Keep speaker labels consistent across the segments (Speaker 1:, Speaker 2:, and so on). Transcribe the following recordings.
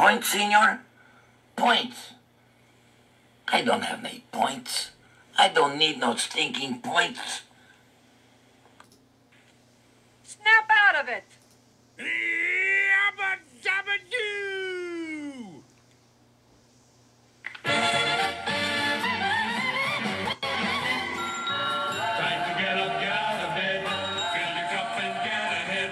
Speaker 1: points, senor? Points. I don't have any points. I don't need no stinking points.
Speaker 2: Snap out of it!
Speaker 3: Yabba dabba doo! Time to get up, get out of bed. Fill your cup and get ahead.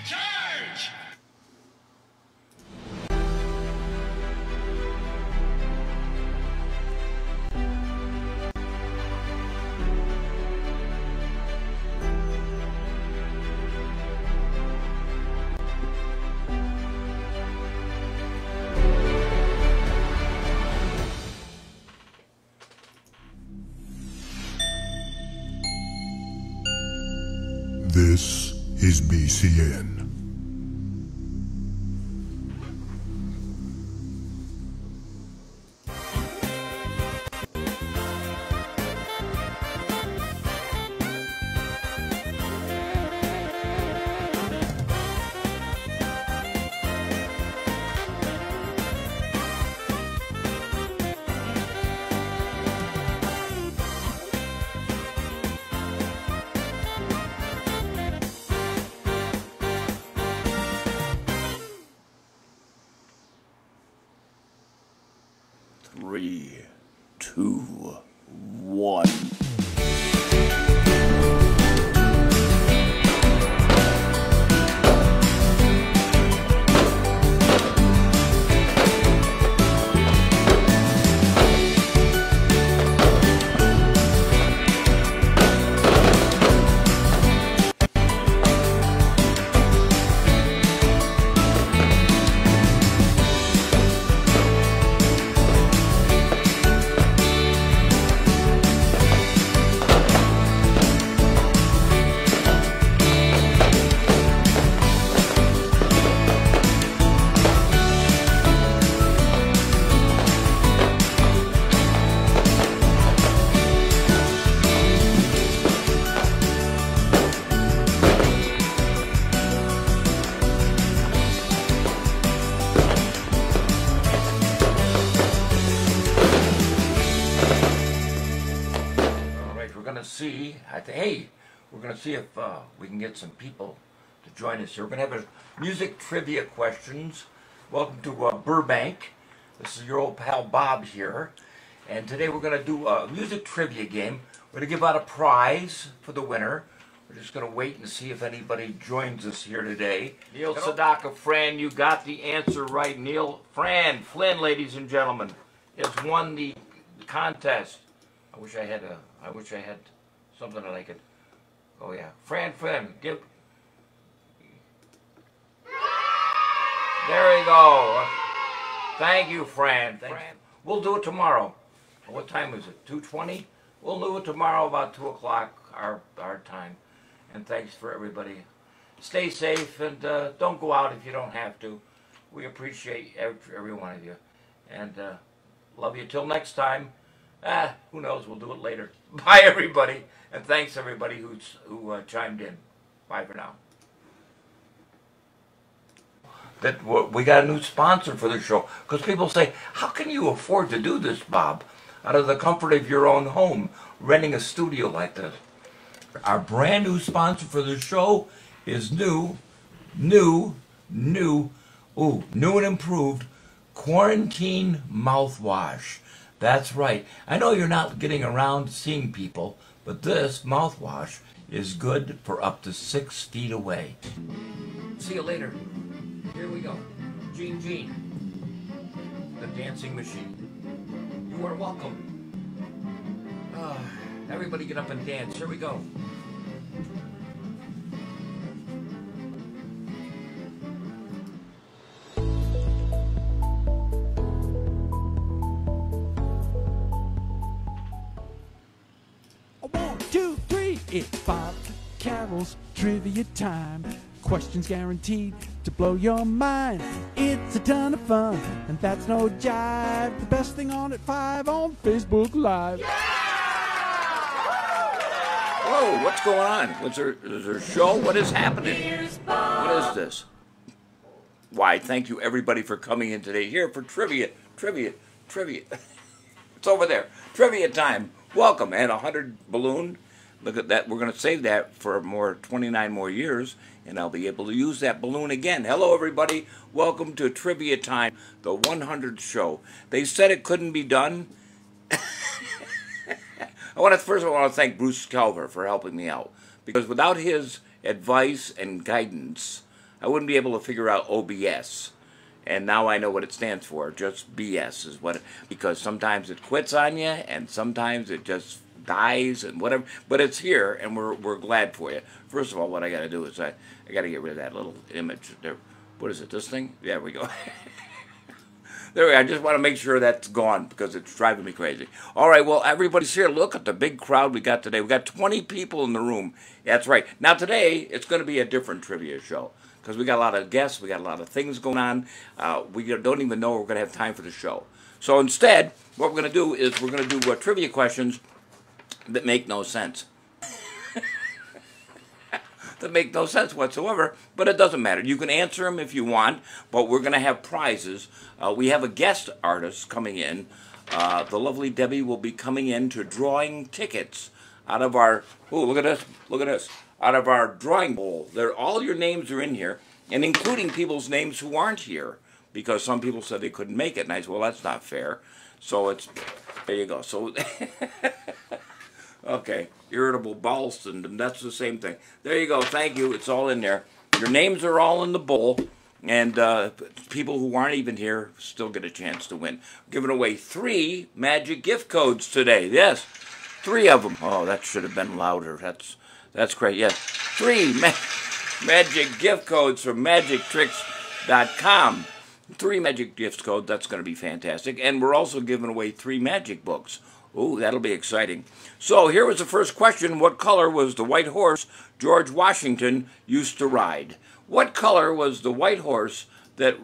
Speaker 3: Charge!
Speaker 4: This is BCN.
Speaker 5: Three, two, one.
Speaker 1: We're going to see if we can get some people to join us here. We're going to have a music trivia questions. Welcome to Burbank. This is your old pal Bob here. And today we're going to do a music trivia game. We're going to give out a prize for the winner. We're just going to wait and see if anybody joins us here today. Neil Sedaka, Fran, you got the answer right. Neil, Flynn, ladies and gentlemen, has won the contest. I wish I had something that I could. Oh yeah, Fran, give. There you go. Thank you, Fran. We'll do it tomorrow. What time is it? 2:20. We'll do it tomorrow about 2 o'clock our time. And thanks for everybody. Stay safe and don't go out if you don't have to. We appreciate every one of you. And love you till next time. Who knows? We'll do it later. Bye, everybody. And thanks, everybody who chimed in. Bye for now. We got a new sponsor for the show. Because people say, how can you afford to do this, Bob? Out of the comfort of your own home, renting a studio like this. Our brand new sponsor for the show is new and improved quarantine mouthwash. That's right. I know you're not getting around seeing people, but this mouthwash is good for up to 6 feet away. See you later. Here we go. Gene, the dancing machine. You are welcome. Everybody get up and dance. Here we go.
Speaker 6: It's Bob Carroll's trivia time. Questions guaranteed to blow your mind. It's a ton of fun, and that's no jive. The best thing on at 5 on Facebook Live. Yeah!
Speaker 1: Whoa, what's going on? Is there a show? What is happening? What is this? Why, thank you everybody for coming in today here for trivia. It's over there. Trivia time. Welcome. And 100 balloon. Look at that. We're going to save that for 29 more years, and I'll be able to use that balloon again. Hello, everybody. Welcome to Trivia Time, the 100th show. They said it couldn't be done. First of all, I want to thank Bruce Calver for helping me out, because without his advice and guidance, I wouldn't be able to figure out OBS. And now I know what it stands for. Just BS is what because sometimes it quits on you, and sometimes it just dies and whatever. But it's here, and we're glad for you. First of all, what I got to do is I got to get rid of that little image there. What is it? This thing? There we go. There we go. I just want to make sure that's gone because it's driving me crazy. All right, well, everybody's here. Look at the big crowd we got today. We got 20 people in the room. That's right. Now, today, it's going to be a different trivia show because we got a lot of guests. We got a lot of things going on. We don't even know we're going to have time for the show. So instead, what we're going to do is we're going to do trivia questions that make no sense. That make no sense whatsoever, but it doesn't matter. You can answer them if you want, but we're going to have prizes. We have a guest artist coming in. The lovely Debbie will be coming in to drawing tickets out of our, look at this, out of our drawing bowl. All your names are in here, and including people's names who aren't here, because some people said they couldn't make it, and I said, well, that's not fair. So there you go. So, okay, irritable bowel syndrome, that's the same thing. There you go, thank you, it's all in there. Your names are all in the bowl, and people who aren't even here still get a chance to win. We're giving away 3 magic gift codes today, yes, 3 of them. Oh, that should have been louder, that's great, yes. 3 magic gift codes from magictricks.com. 3 magic gift codes, that's going to be fantastic. And we're also giving away 3 magic books. Ooh, that'll be exciting. So here was the first question. What color was the white horse George Washington used to ride? What color was the white horse that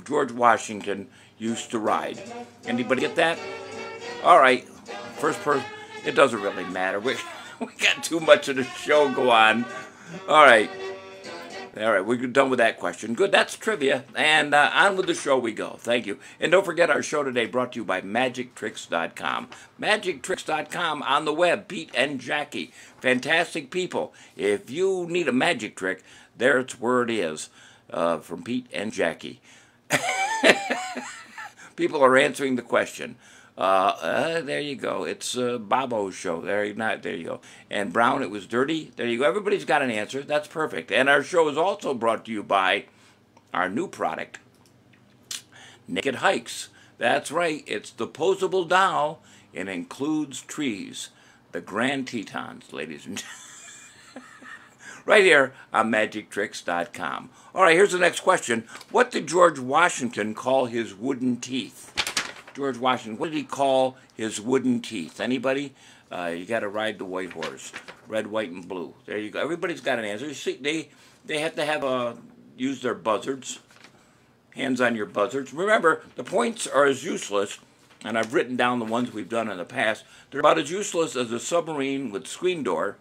Speaker 1: George Washington used to ride? Anybody get that? All right. First person. It doesn't really matter. We got too much of the show go on. All right. All right, we're done with that question. Good, that's trivia. And on with the show we go. Thank you. And don't forget our show today brought to you by magictricks.com. Magictricks.com on the web, Pete and Jackie. Fantastic people. If you need a magic trick, there's where it is from Pete and Jackie. People are answering the question. There you go. It's Bobo's show. There you go. And Brown, it was dirty. There you go. Everybody's got an answer. That's perfect. And our show is also brought to you by our new product, Naked Hikes. That's right. It's the posable doll. It includes trees. The Grand Tetons, ladies and gentlemen. Right here on magictricks.com. All right, here's the next question. What did George Washington call his wooden teeth? George Washington, what did he call his wooden teeth? Anybody? You got to ride the white horse. Red, white, and blue. There you go. Everybody's got an answer. You see, they have to have use their buzzards. Hands on your buzzards. Remember, the points are as useless, and I've written down the ones we've done in the past. They're about as useless as a submarine with screen door,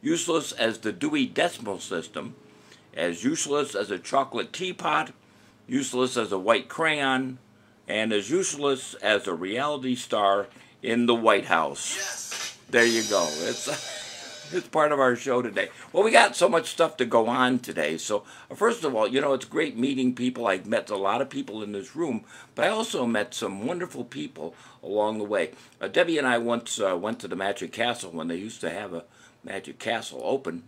Speaker 1: useless as the Dewey Decimal System, as useless as a chocolate teapot, useless as a white crayon, and as useless as a reality star in the White House. Yes. There you go. It's part of our show today. Well, we got so much stuff to go on today. So, first of all, it's great meeting people. I've met a lot of people in this room, but I also met some wonderful people along the way. Debbie and I once went to the Magic Castle when they used to have a Magic Castle open.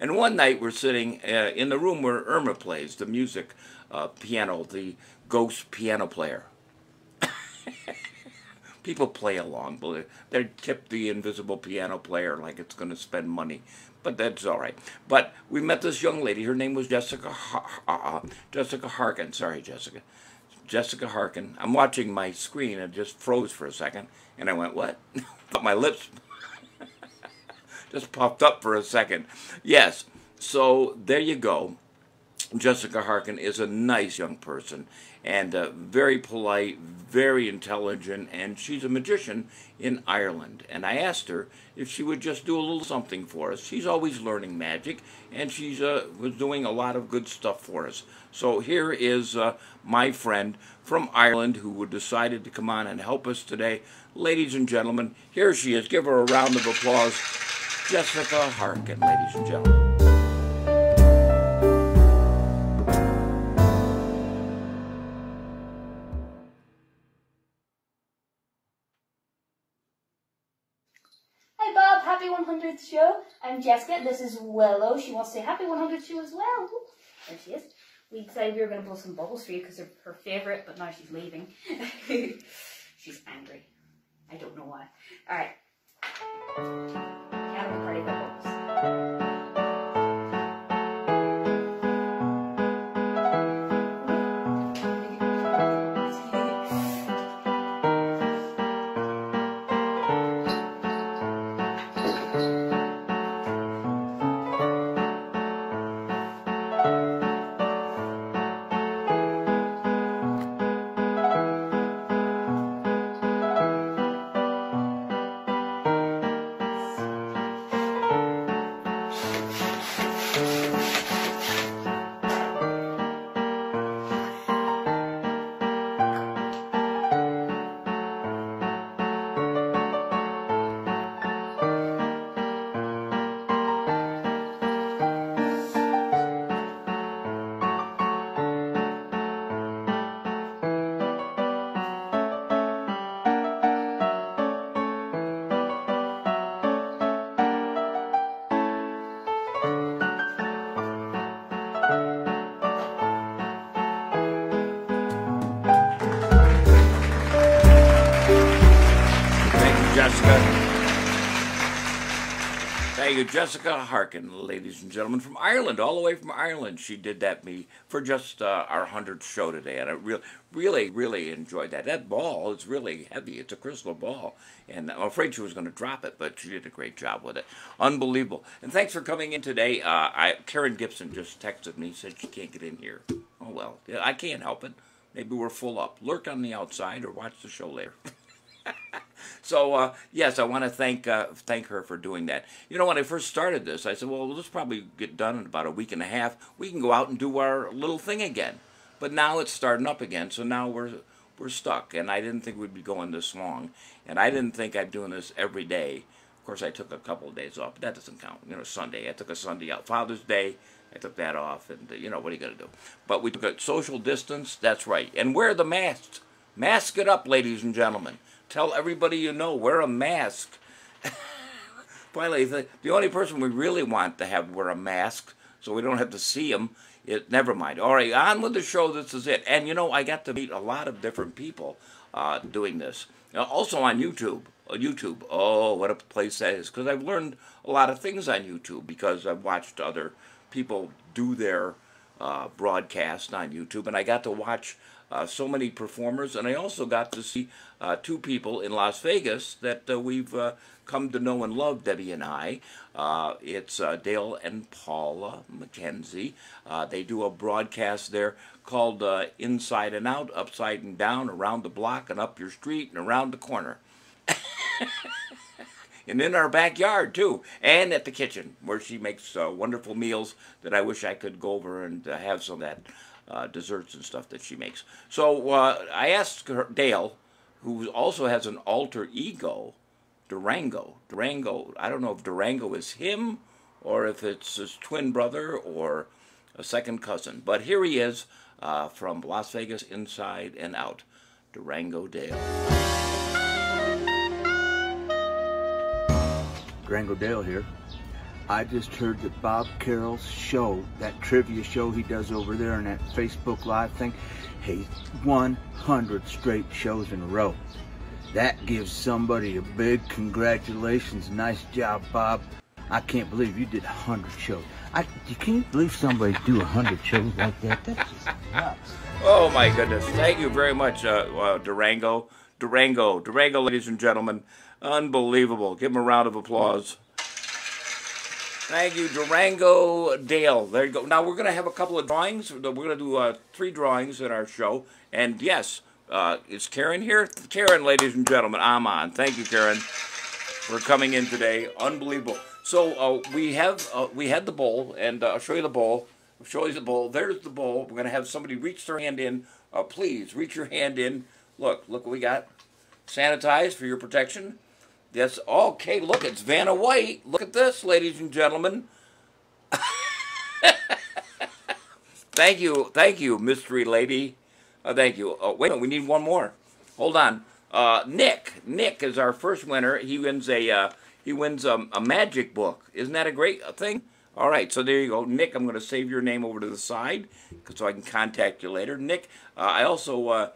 Speaker 1: And one night we're sitting in the room where Irma plays the music piano, the ghost piano player. People play along. They tip the invisible piano player like it's going to spend money. But that's all right. But we met this young lady. Her name was Jessica Harkin. Sorry, Jessica. Jessica Harkin. I'm watching my screen and it just froze for a second. And I went, what? My lips just popped up for a second. Yes. So there you go. Jessica Harkin is a nice young person and very polite, very intelligent, and she's a magician in Ireland. And I asked her if she would just do a little something for us. She's always learning magic, and she's was doing a lot of good stuff for us. So here is my friend from Ireland who decided to come on and help us today. Ladies and gentlemen, here she is. Give her a round of applause. Jessica Harkin, ladies and gentlemen.
Speaker 7: Hi Bob, happy 100th show. I'm Jessica, this is Willow. She wants to say happy 100th show as well. There she is. We decided we were going to blow some bubbles for you because they're her favourite, but now she's leaving. She's angry. I don't know why. Alright. Have a party bubbles.
Speaker 1: Thank you, Jessica Harkin, ladies and gentlemen, from Ireland, all the way from Ireland. She did that me for just our 100th show today, and I really enjoyed that. That ball is really heavy. It's a crystal ball, and I'm afraid she was going to drop it, but she did a great job with it. Unbelievable. And thanks for coming in today. Karen Gibson just texted me, said she can't get in here. Oh, well, yeah, I can't help it. Maybe we're full up. Lurk on the outside or watch the show later. So, yes, I want to thank her for doing that. You know, when I first started this, I said, well, we'll just probably get done in about a week and a half. We can go out and do our little thing again. But now it's starting up again, so now we're stuck. And I didn't think we'd be going this long. And I didn't think I'd be doing this every day. Of course, I took a couple of days off, but that doesn't count. You know, Sunday. I took a Sunday out. Father's Day, I took that off. And, you know, what are you going to do? But we took a social distance. That's right. And wear the masks. Mask it up, ladies and gentlemen. Tell everybody you know, wear a mask. Finally, the only person we really want to have wear a mask so we don't have to see them, never mind. All right, on with the show. This is it. And, you know, I got to meet a lot of different people doing this. Also on YouTube. Oh, what a place that is. Because I've learned a lot of things on YouTube because I've watched other people do their broadcast on YouTube. And I got to watch so many performers, and I also got to see two people in Las Vegas that we've come to know and love, Debbie and I. It's Dale and Paula McKenzie. They do a broadcast there called Inside and Out, Upside and Down, Around the Block and Up Your Street and Around the Corner. And in our backyard, too, and at the kitchen, where she makes wonderful meals that I wish I could go over and have some of that desserts and stuff that she makes. So I asked her, Dale, who also has an alter ego, Durango. I don't know if Durango is him or if it's his twin brother or a second cousin. But here he is from Las Vegas, Inside and Out, Durango Dale.
Speaker 8: Durango Dale here. I just heard that Bob Carroll's show, that trivia show he does over there on that Facebook Live thing, he's 100 straight shows in a row. That gives somebody a big congratulations. Nice job, Bob. I can't believe you did 100 shows. Can you believe somebody do 100 shows like that? That's just nuts.
Speaker 1: Oh, my goodness. Thank you very much, Durango. Durango, ladies and gentlemen. Unbelievable. Give him a round of applause. Thank you, Durango Dale. There you go. Now we're going to have a couple of drawings. We're going to do 3 drawings in our show. And yes, is Karen here? Karen, ladies and gentlemen, I'm on. Thank you, Karen, for coming in today. Unbelievable. So we had the bowl, and I'll show you the bowl. I'll show you the bowl. There's the bowl. We're going to have somebody reach their hand in. Please, reach your hand in. Look what we got. Sanitized for your protection. Yes, okay, look, it's Vanna White. Look at this, ladies and gentlemen. Thank you, mystery lady. Thank you. Wait a minute, we need one more. Hold on. Nick is our first winner. He wins a magic book. Isn't that a great thing? All right, so there you go. Nick, I'm going to save your name over to the side so I can contact you later. Nick, I also,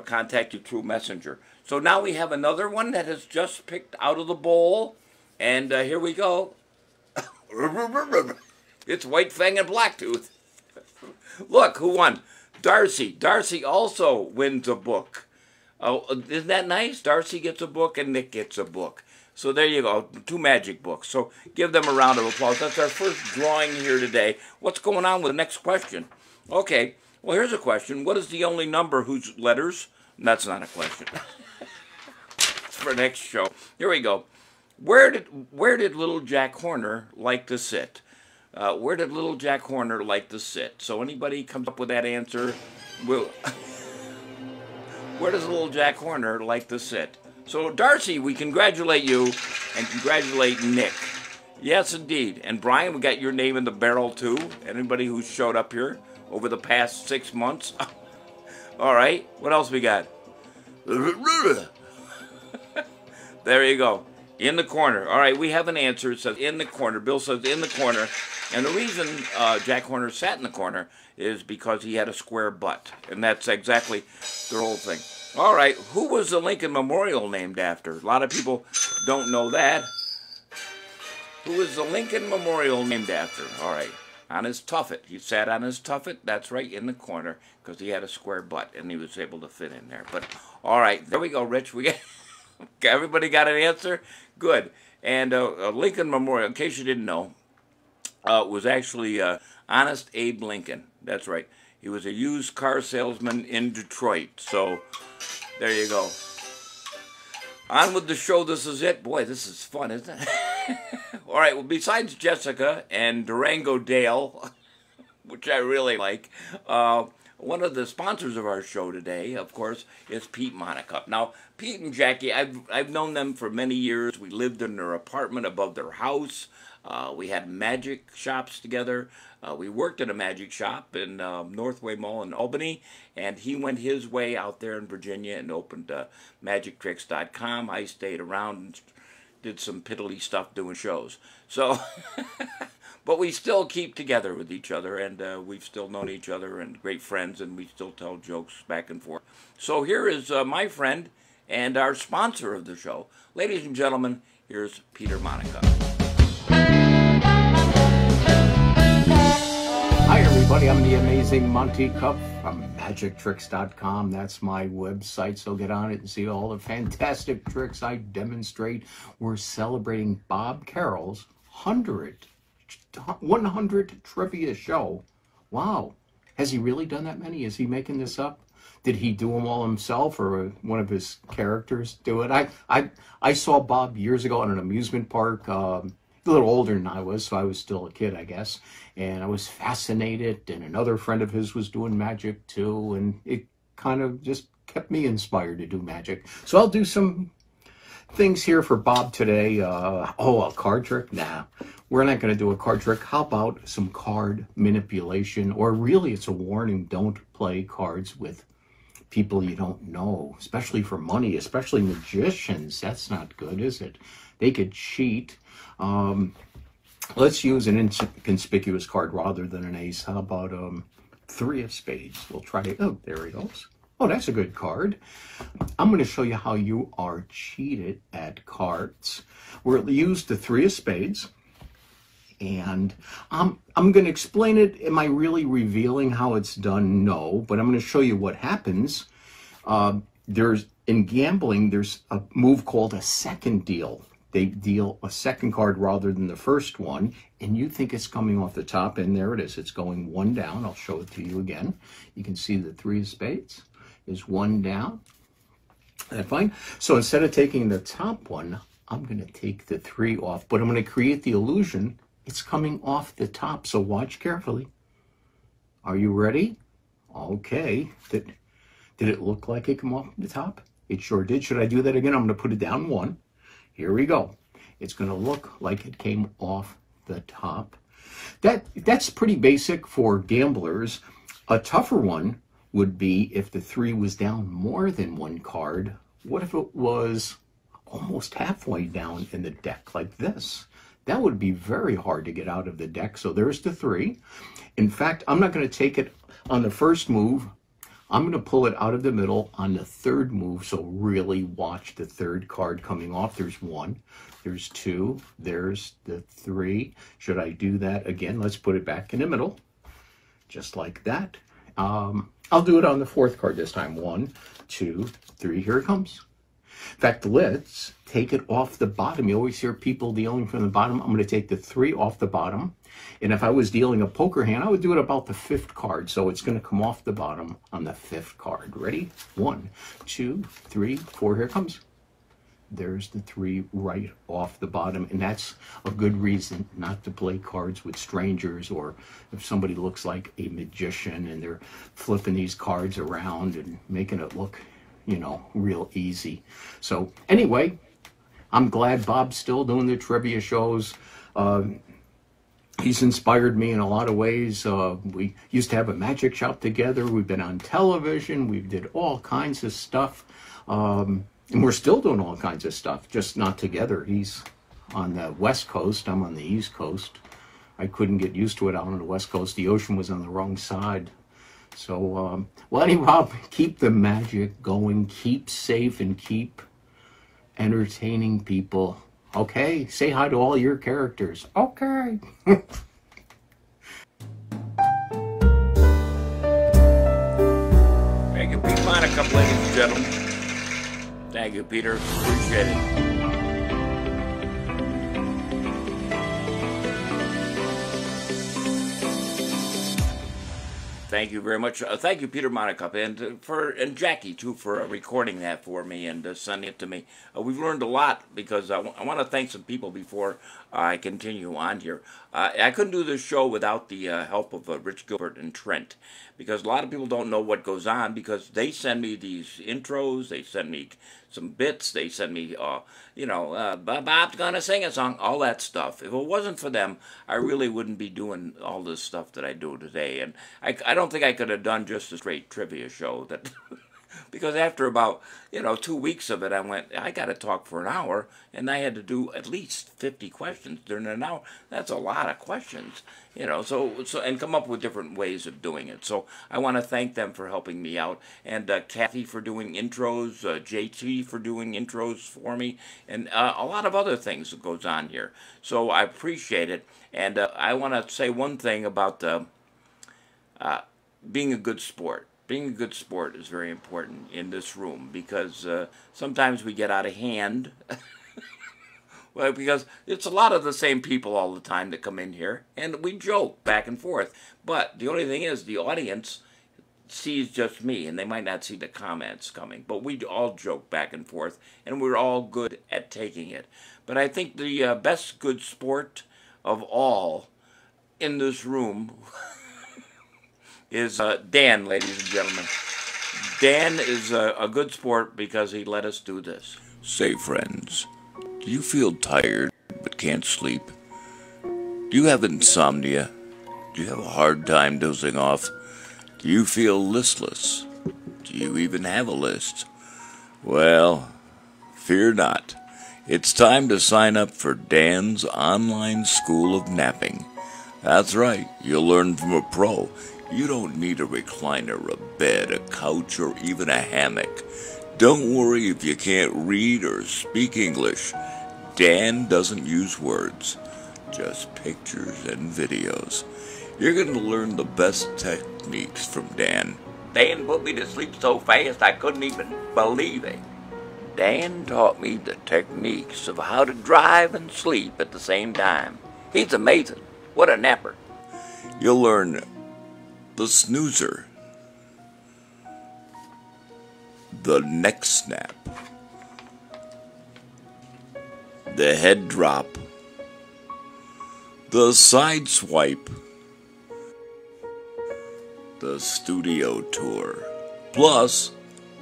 Speaker 1: contact you through Messenger. So now we have another one that has just picked out of the bowl. And here we go. It's White Fang and Blacktooth. Look, who won? Darcy. Darcy also wins a book. Oh, isn't that nice? Darcy gets a book and Nick gets a book. So there you go, 2 magic books. So give them a round of applause. That's our first drawing here today. What's going on with the next question? Okay, well, here's a question. What is the only number whose letters? That's not a question. For next show. Here we go. Where did little Jack Horner like to sit? Where did little Jack Horner like to sit? So anybody comes up with that answer, will. Where does little Jack Horner like to sit? So Darcy, we congratulate you and congratulate Nick. Yes, indeed. And Brian, we got your name in the barrel too. Anybody who showed up here over the past 6 months. All right. What else we got? There you go. In the corner. All right, we have an answer. It says in the corner. Bill says in the corner. And the reason Jack Horner sat in the corner is because he had a square butt. And that's exactly the whole thing. All right, who was the Lincoln Memorial named after? A lot of people don't know that. Who was the Lincoln Memorial named after? All right, on his tuffet. He sat on his tuffet. That's right, in the corner, because he had a square butt, and he was able to fit in there. But, all right, there we go, Rich. We got... Everybody got an answer? Good. And Lincoln Memorial, in case you didn't know, was actually Honest Abe Lincoln. That's right. He was a used car salesman in Detroit. So, there you go. On with the show. This is it. Boy, this is fun, isn't it? All right, well, besides Jessica and Durango Dale, which I really like, one of the sponsors of our show today, of course, is Pete Monica. Now, Pete and Jackie, I've known them for many years. We lived in their apartment above their house. We had magic shops together. We worked at a magic shop in Northway Mall in Albany, and he went his way out there in Virginia and opened magictricks.com. I stayed around and did some piddly stuff doing shows. So... But we still keep together with each other, and we've still known each other and great friends, and we still tell jokes back and forth. So here is my friend and our sponsor of the show. Ladies and gentlemen, here's Peter Monica.
Speaker 9: Hi, everybody. I'm the amazing Monty Cup from magictricks.com. That's my website, so get on it and see all the fantastic tricks I demonstrate. We're celebrating Bob Carroll's 100 trivia show. Wow. Has he really done that many? Is he making this up? Did he do them all himself, or one of his characters do it? I saw Bob years ago at an amusement park, a little older than I was, so I was still a kid, I guess. And I was fascinated, and another friend of his was doing magic too, and it kind of just kept me inspired to do magic. So I'll do some things here for Bob today. A card trick? Nah. We're not going to do a card trick. How about some card manipulation? Or really, it's a warning. Don't play cards with people you don't know, especially for money, especially magicians. That's not good, is it? They could cheat. Let's use an inconspicuous card rather than an ace. How about 3 of spades? We'll try it. Oh, there he goes. Oh, that's a good card. I'm going to show you how you are cheated at cards. We'll use the 3 of spades. And I'm going to explain it. Am I really revealing how it's done? No, but I'm going to show you what happens. In gambling, there's a move called a second deal. they deal a second card rather than the first one, and you think it's coming off the top, and there it is. It's going one down. I'll show it to you again. You can see the 3 of spades is one down. That's fine. So instead of taking the top one, I'm going to take the 3 off, but I'm going to create the illusion it's coming off the top. So watch carefully. Are you ready? Okay. Did it look like it came off the top? It sure did. Should I do that again? I'm going to put it down 1. Here we go. It's going to look like it came off the top. That's pretty basic for gamblers. A tougher one would be if the 3 was down more than 1 card. What if it was almost halfway down in the deck like this? That would be very hard to get out of the deck. So there's the 3. In fact, I'm not going to take it on the first move. I'm going to pull it out of the middle on the 3rd move. So really watch the 3rd card coming off. There's 1, there's 2, there's the 3. Should I do that again? Let's put it back in the middle, just like that. I'll do it on the 4th card this time. 1, 2, 3, here it comes. In fact, let's take it off the bottom. You always hear people dealing from the bottom. I'm going to take the 3 off the bottom. And if I was dealing a poker hand, I would do it about the 5th card. So it's going to come off the bottom on the 5th card. Ready? 1, 2, 3, 4. Here it comes. There's the 3 right off the bottom. And that's a good reason not to play cards with strangers, or if somebody looks like a magician and they're flipping these cards around and making it look, you know, real easy. So anyway, I'm glad Bob's still doing the trivia shows. He's inspired me in a lot of ways. We used to have a magic shop together. We've been on television. We did all kinds of stuff. And we're still doing all kinds of stuff, just not together. He's on the West Coast. I'm on the East Coast. I couldn't get used to it out on the West Coast. The ocean was on the wrong side. So, well, anyway, Rob, keep the magic going. Keep safe and keep entertaining people. Okay? Say hi to all your characters. Okay.
Speaker 1: Thank you, Pete Monica, ladies and gentlemen. Thank you, Peter. Appreciate it. Thank you very much. Thank you, Peter Monica, and Jackie too for recording that for me and sending it to me. We've learned a lot, because I want to thank some people before I continue on here. I couldn't do this show without the help of Rich Gilbert and Trent, because a lot of people don't know what goes on, because they send me these intros, they send me some bits, they send me, Bob's gonna sing a song, all that stuff. If it wasn't for them, I really wouldn't be doing all this stuff that I do today. And I don't think I could have done just a straight trivia show that because after about 2 weeks of it, I went, I got to talk for an hour, and I had to do at least 50 questions during an hour. That's a lot of questions, so and come up with different ways of doing it. So I want to thank them for helping me out, and Kathy for doing intros, JT for doing intros for me, and a lot of other things that goes on here. So I appreciate it, and I want to say one thing about being a good sport. Being a good sport is very important in this room, because sometimes we get out of hand. Well, because it's a lot of the same people all the time that come in here, and we joke back and forth. But the only thing is, the audience sees just me, and they might not see the comments coming. But we all joke back and forth, and we're all good at taking it. But I think the best good sport of all in this room is Dan, ladies and gentlemen. Dan is a good sport because he let us do this.
Speaker 5: Say, friends, do you feel tired but can't sleep? Do you have insomnia? Do you have a hard time dozing off? Do you feel listless? Do you even have a list? Well, fear not. It's time to sign up for Dan's online school of napping. That's right, you'll learn from a pro. You don't need a recliner, a bed, a couch, or even a hammock. Don't worry if you can't read or speak English. Dan doesn't use words, just pictures and videos. You're going to learn the best techniques from Dan.
Speaker 1: Dan put me to sleep so fast I couldn't even believe it.
Speaker 5: Dan taught me the techniques of how to drive and sleep at the same time. He's amazing. What a napper. You'll learn the snoozer, the neck snap, the head drop, the side swipe, the studio tour, plus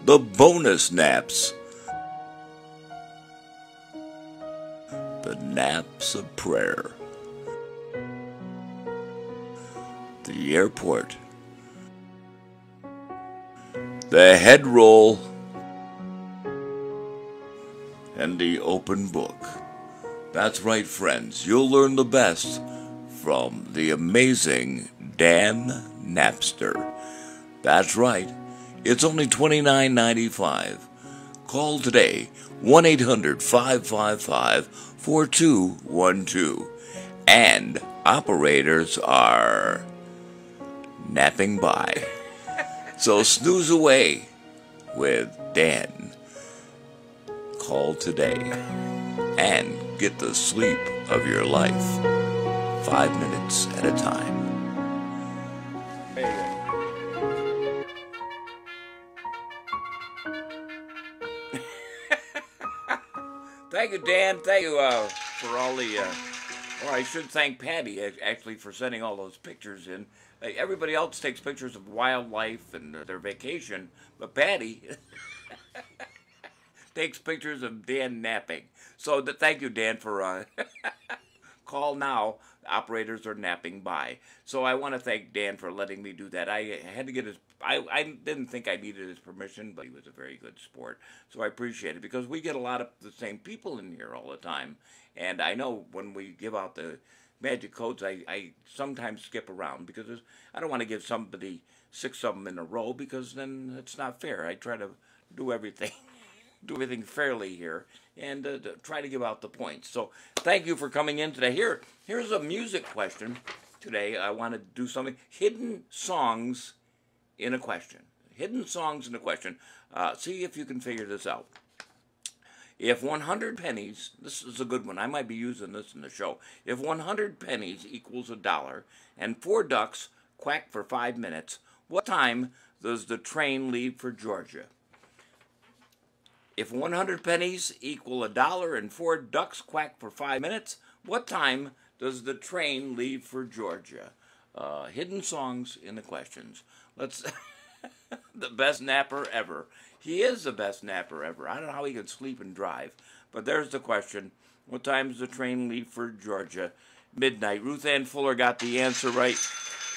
Speaker 5: the bonus naps, the naps of prayer, the airport, the head roll, and the open book. That's right, friends. You'll learn the best from the amazing Dan Napster. That's right. It's only $29.95. Call today, 1-800-555-4212. And operators are napping by. So snooze away with Dan. Call today and get the sleep of your life, 5 minutes at a time. Thank you, Dan. Thank you for all the, or I should thank Patty, actually, for sending all those pictures in. Everybody else takes pictures of wildlife and their vacation, but Patty takes pictures of Dan napping. So thank you, Dan, for call now. Operators are napping by. So I want to thank Dan for letting me do that. I had to get his. I didn't think I needed his permission, but he was a very good sport. So I appreciate it because we get a lot of the same people in here all the time. And I know when we give out the magic codes, I sometimes skip around because I don't want to give somebody 6 of them in a row because then it's not fair. I try to do everything. Do everything fairly here and try to give out the points. So thank you for coming in today. Here's a music question today. I want to do something. Hidden songs in a question. Hidden songs in a question. See if you can figure this out. If 100 pennies, this is a good one. I might be using this in the show. If 100 pennies equals $1 and 4 ducks quack for 5 minutes, what time does the train leave for Georgia? If 100 pennies equal $1 and 4 ducks quack for 5 minutes, what time does the train leave for Georgia? Hidden songs in the questions. Let's. The best napper ever. He is the best napper ever. I don't know how he can sleep and drive. But there's the question. What time does the train leave for Georgia? Midnight. Ruth Ann Fuller got the answer right.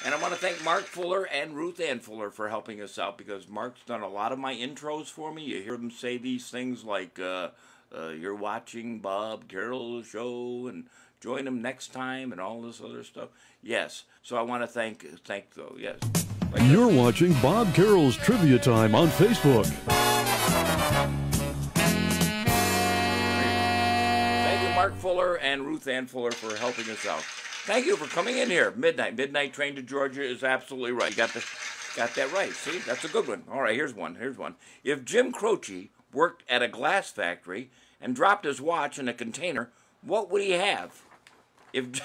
Speaker 5: And I want to thank Mark Fuller and Ruth Ann Fuller for helping us out because Mark's done a lot of my intros for me. You hear them say these things like, you're watching Bob Carroll's show and join him next time and all this other stuff. Yes. So I want to thank though, yes.
Speaker 10: You're watching Bob Carroll's Trivia Time on Facebook.
Speaker 5: Thank you, Mark Fuller and Ruth Ann Fuller, for helping us out. Thank you for coming in here. Midnight train to Georgia is absolutely right. You got that right. See, that's a good one. All right, here's one. If Jim Croce worked at a glass factory and dropped his watch in a container, what would he have? If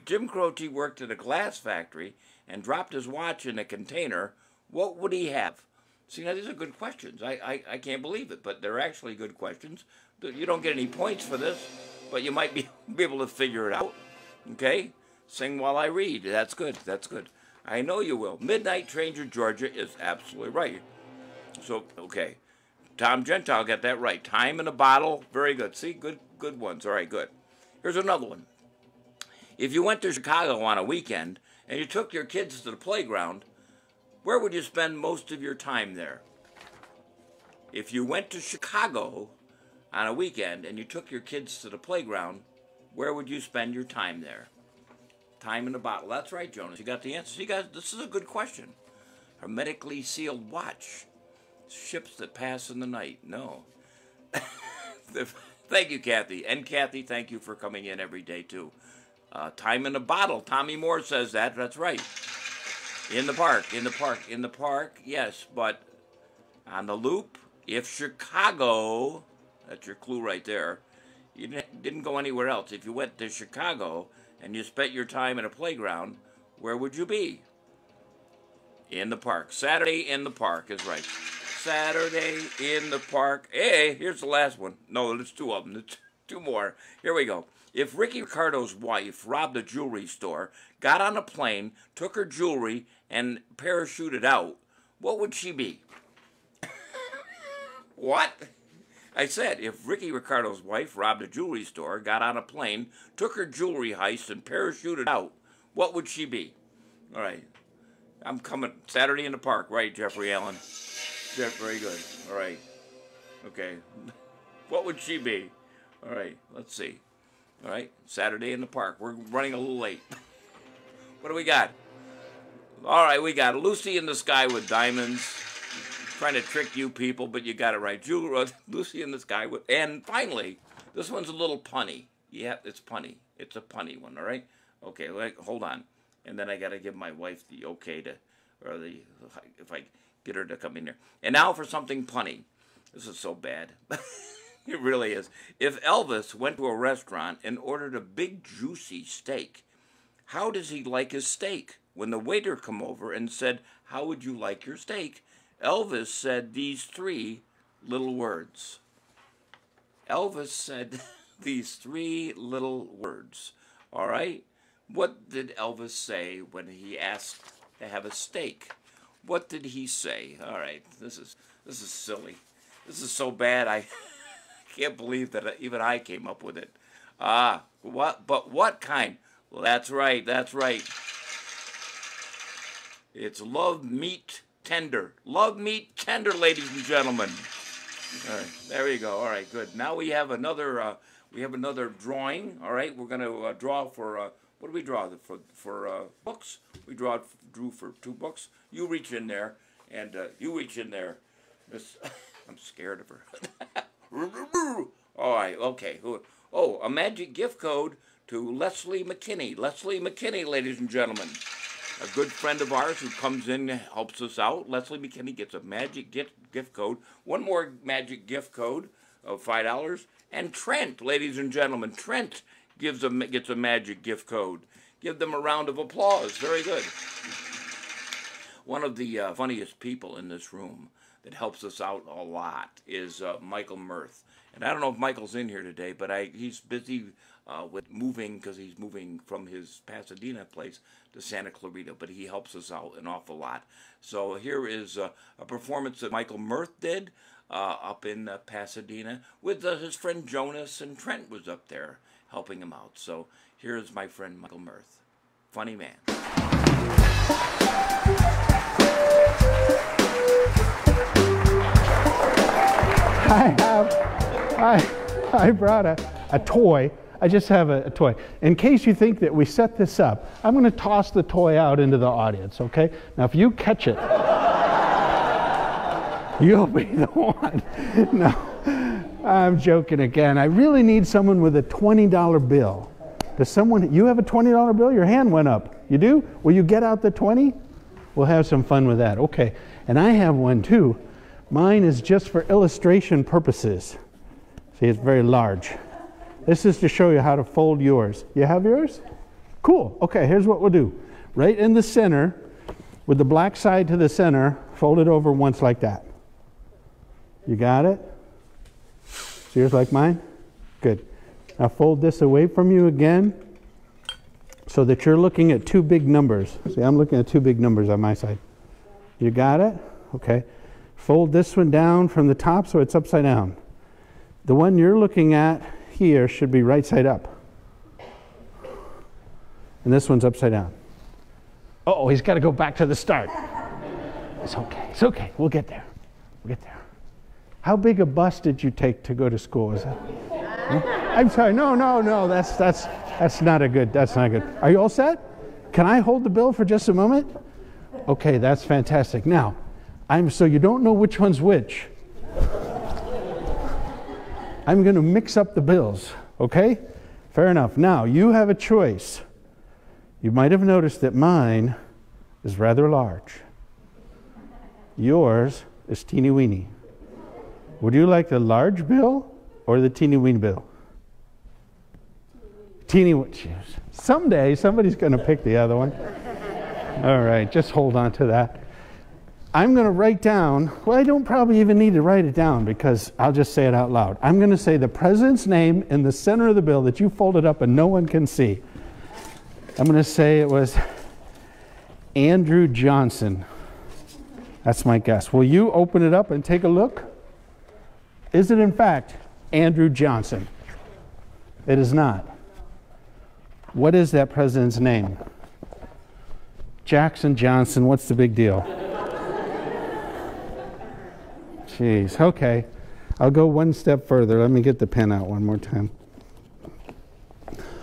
Speaker 5: Jim Croce worked at a glass factory and dropped his watch in a container, what would he have? See, now these are good questions. I can't believe it, but they're actually good questions. You don't get any points for this, but you might be able to figure it out. Okay? Sing while I read. That's good. I know you will. Midnight Train to Georgia is absolutely right. So, okay. Tom Gentile got that right. Time in a bottle. Very good. See, good ones. All right, good. Here's another one. If you went to Chicago on a weekend and you took your kids to the playground, where would you spend most of your time there? If you went to Chicago on a weekend and you took your kids to the playground, where would you spend your time there? Time in a bottle. That's right, Jonas. You got the answer. See, guys, this is a good question. Hermetically sealed watch. Ships that pass in the night. No. Thank you, Kathy. And Kathy, thank you for coming in every day, too. Time in a bottle. Tommy Moore says that. That's right. In the park, yes. But on the loop, if Chicago That's your clue right there. You didn't go anywhere else. If you went to Chicago and you spent your time at a playground, where would you be? In the park. Saturday in the park is right. Saturday in the park. Hey, here's the last one. No, there's two of them. There's two more. Here we go. If Ricky Ricardo's wife robbed a jewelry store, got on a plane, took her jewelry, and parachuted out, what would she be? What? I said, if Ricky Ricardo's wife robbed a jewelry store, got on a plane, took her jewelry heist, and parachuted out, what would she be? All right. I'm coming. Saturday in the park, right, Jeffrey Allen? Jeff, very good. All right. Okay. What would she be? All right. Let's see. All right. Saturday in the park. We're running a little late. What do we got? All right. We got Lucy in the Sky with Diamonds. Trying to trick you people, but you got it right. Lucy in the Sky with... And finally, this one's a little punny. Yeah, it's punny. It's a punny one, all right? Okay, hold on. And then I got to give my wife the okay to... Or the... If I get her to come in here. And now for something punny. This is so bad. It really is. If Elvis went to a restaurant and ordered a big juicy steak, how does he like his steak? When the waiter come over and said, "How would you like your steak?" Elvis said these three little words. Elvis said these three little words. All right? What did Elvis say when he asked to have a steak? What did he say? All right, this is silly. This is so bad. I can't believe that even I came up with it. What? But what kind? Well, that's right. That's right. It's love meat tender. Love meat tender, ladies and gentlemen. All right, there we go. All right, good. Now we have another drawing. All right, we're going to draw for what do we draw for books? We drew for 2 books. You reach in there, and you reach in there. Miss, I'm scared of her. All right, okay. Oh, a magic gift code to Leslie McKinney. Leslie McKinney, ladies and gentlemen. A good friend of ours who comes in and helps us out. Leslie McKinney gets a magic gift code. One more magic gift code of $5. And Trent, ladies and gentlemen, Trent gets a magic gift code. Give them a round of applause. Very good. One of the funniest people in this room that helps us out a lot is Michael Mirth. And I don't know if Michael's in here today, but he's busy with moving, because he's moving from his Pasadena place to Santa Clarita, but he helps us out an awful lot. So here is a performance that Michael Mirth did up in Pasadena with his friend Jonas, and Trent was up there helping him out. So here's my friend Michael Mirth. Funny man.
Speaker 6: I brought a toy. I just have a toy. In case you think that we set this up, I'm going to toss the toy out into the audience, okay? Now, if you catch it, you'll be the one. No, I'm joking again. I really need someone with a $20 bill. Does someone, you have a $20 bill? Your hand went up. You do? Will you get out the 20? We'll have some fun with that. Okay, and I have one too. Mine is just for illustration purposes. See, it's very large. This is to show you how to fold yours. You have yours? Cool. Okay, here's what we'll do. Right in the center, with the black side to the center, fold it over once like that. You got it? So yours like mine? Good. Now fold this away from you again so that you're looking at 2 big numbers. See, I'm looking at 2 big numbers on my side. You got it? Okay. Fold this one down from the top so it's upside down. The one you're looking at here should be right side up. And this one's upside down. Uh-oh, he's got to go back to the start. It's okay. It's okay. We'll get there. We'll get there. How big a bus did you take to go to school? Is that? I'm sorry. No. That's not good. That's not good. Are you all set? Can I hold the bill for just a moment? Okay, that's fantastic. Now, so you don't know which one's which. I'm going to mix up the bills, okay? Fair enough. Now, you have a choice. You might have noticed that mine is rather large. Yours is teeny weeny. Would you like the large bill or the teeny weeny bill? Teeny weeny. Someday somebody's going to pick the other one. All right, just hold on to that. I'm going to write down, well, I don't probably even need to write it down because I'll just say it out loud. I'm going to say the president's name in the center of the bill that you folded up and no one can see. I'm going to say it was Andrew Johnson. That's my guess. Will you open it up and take a look? Is it in fact Andrew Johnson? It is not. What is that president's name? Jackson Johnson, what's the big deal? Jeez, okay. I'll go one step further. Let me get the pen out one more time.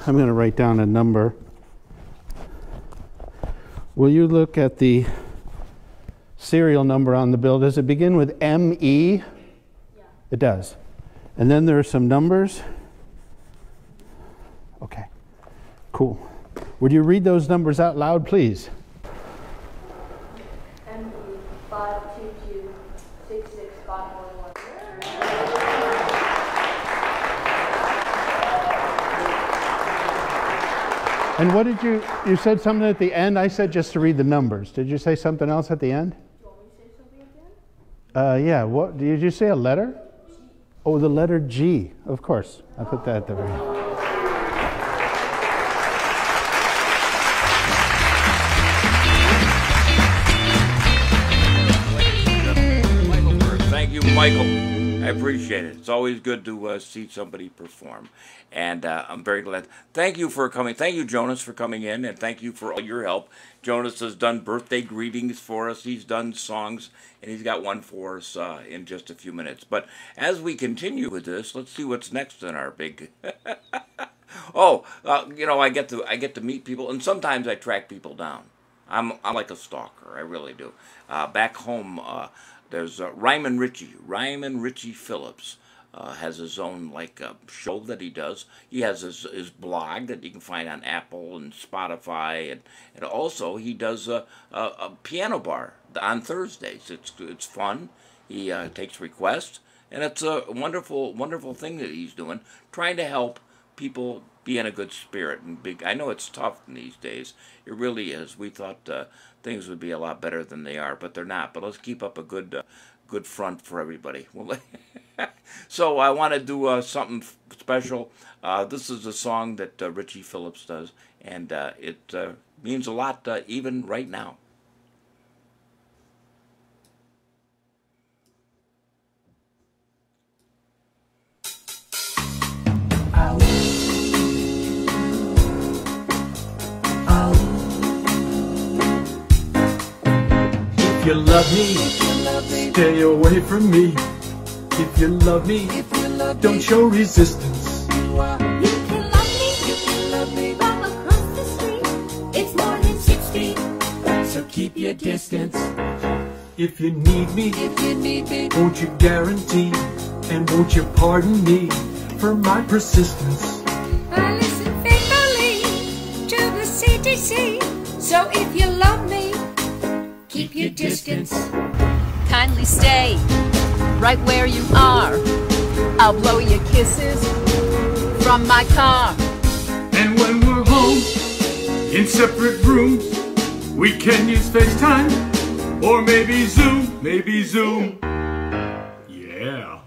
Speaker 6: I'm going to write down a number. Will you look at the serial number on the bill? Does it begin with ME? Yeah. It does. And then there are some numbers. Okay, cool. Would you read those numbers out loud, please? And what did you said something at the end? I said just to read the numbers. Did you say something else at the end? Do you want me to say something at the end? Yeah, what, did you say a letter? G. Oh, the letter G, of course. I put that at the very end.
Speaker 5: Thank you, Michael. I appreciate it. It's always good to see somebody perform. And I'm very glad. Thank you for coming. Thank you, Jonas, for coming in. And thank you for all your help. Jonas has done birthday greetings for us. He's done songs. And he's got one for us in just a few minutes. But as we continue with this, let's see what's next in our big... you know, I get to meet people. And sometimes I track people down. I'm like a stalker. I really do. Back home... there's Ryman Ritchie Phillips has his own show that he does. He has his blog that you can find on Apple and Spotify, and also he does a piano bar on Thursdays. It's fun. He takes requests, and it's a wonderful thing that he's doing, trying to help people be in a good spirit. And I know it's tough in these days. It really is. We thought things would be a lot better than they are, but they're not. But let's keep up a good front for everybody. So I want to do something special. This is a song that Ritchie Phillips does, and it means a lot even right now.
Speaker 11: If you love me, stay away from me. If you love me, don't show resistance.
Speaker 12: You can love me from across the street. It's more than 6 feet,
Speaker 11: so keep your distance. If you need me, won't you guarantee? And won't you pardon me for my persistence?
Speaker 12: I listen faithfully to the CDC. So if you love me, keep your distance.
Speaker 2: Kindly stay right where you are. I'll blow you kisses from my car.
Speaker 11: And when we're home in separate rooms, we can use FaceTime or maybe Zoom. Yeah.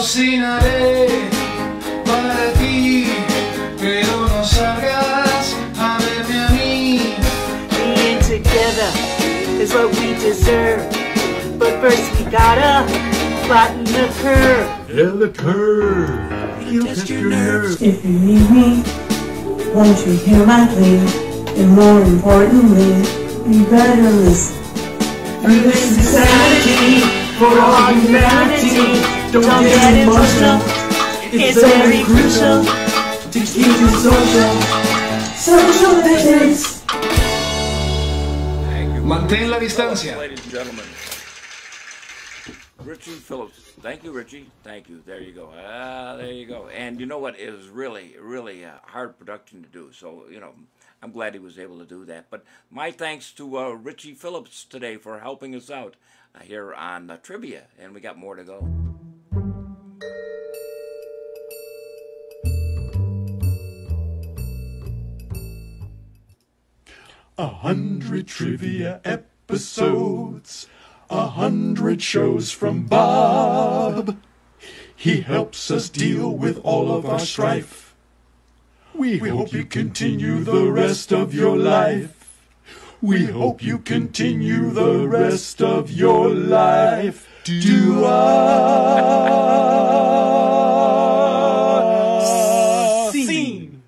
Speaker 13: Cocinaré para ti, pero no salgas a verme a mí.
Speaker 14: Being together is what we deserve, but first we gotta flatten the curve.
Speaker 11: Yeah, the curve. You test your nerves.
Speaker 15: If you need me, won't you hear my plea? And more importantly, you better listen.
Speaker 11: Through this insanity for all humanity. Don't get emotional, it's very crucial to keep it social distance.
Speaker 13: Mantén la distancia.
Speaker 5: Ladies and gentlemen. Richie Phillips. Thank you, Richie. Thank you. There you go. There you go. And you know what? It was really, really a hard production to do. So, you know, I'm glad he was able to do that. But my thanks to Richie Phillips today for helping us out here on Trivia. And we got more to go.
Speaker 10: 100 trivia episodes, 100 shows from Bob. He helps us deal with all of our strife. We hope you continue the rest of your life. We hope you continue the rest of your life. Do
Speaker 5: Scene.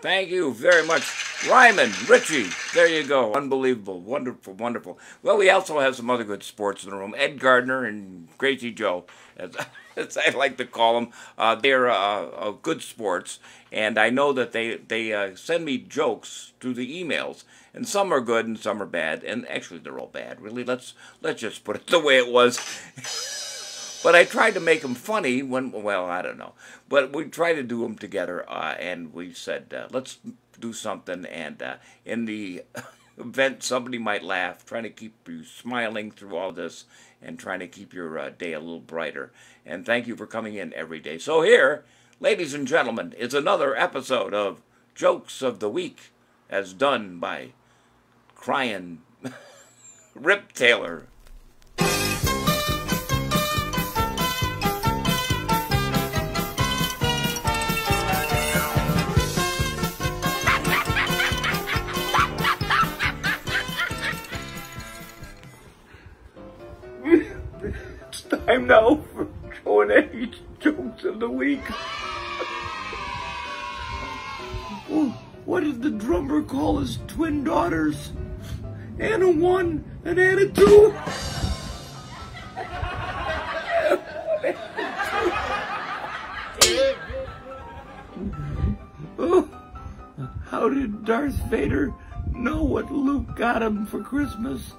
Speaker 5: Thank you very much, Ryman, Richie. There you go. Unbelievable. Wonderful, wonderful. Well, we also have some other good sports in the room. Ed Gardner and Crazy Joe, as I like to call them. They're good sports, and I know that they send me jokes through the emails, and some are good and some are bad, and actually they're all bad. Really, let's just put it the way it was. But I tried to make them funny when, well, I don't know. But we tried to do them together, and we said, let's do something. And in the event somebody might laugh, trying to keep you smiling through all this and trying to keep your day a little brighter. And thank you for coming in every day. So here, ladies and gentlemen, is another episode of Jokes of the Week, as done by Crying Rip Taylor.
Speaker 8: It's time now for Joe and Eddie's Jokes of the Week. What did the drummer call his twin daughters? Anna 1 and Anna 2. How did Darth Vader know what Luke got him for Christmas?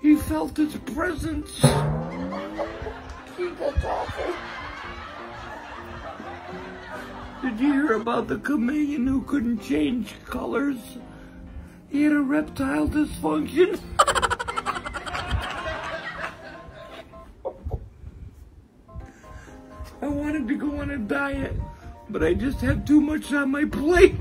Speaker 8: He felt his presence. That's awful. Did you hear about the chameleon who couldn't change colors? He had a reptile dysfunction. I wanted to go on a diet, but I just have too much on my plate.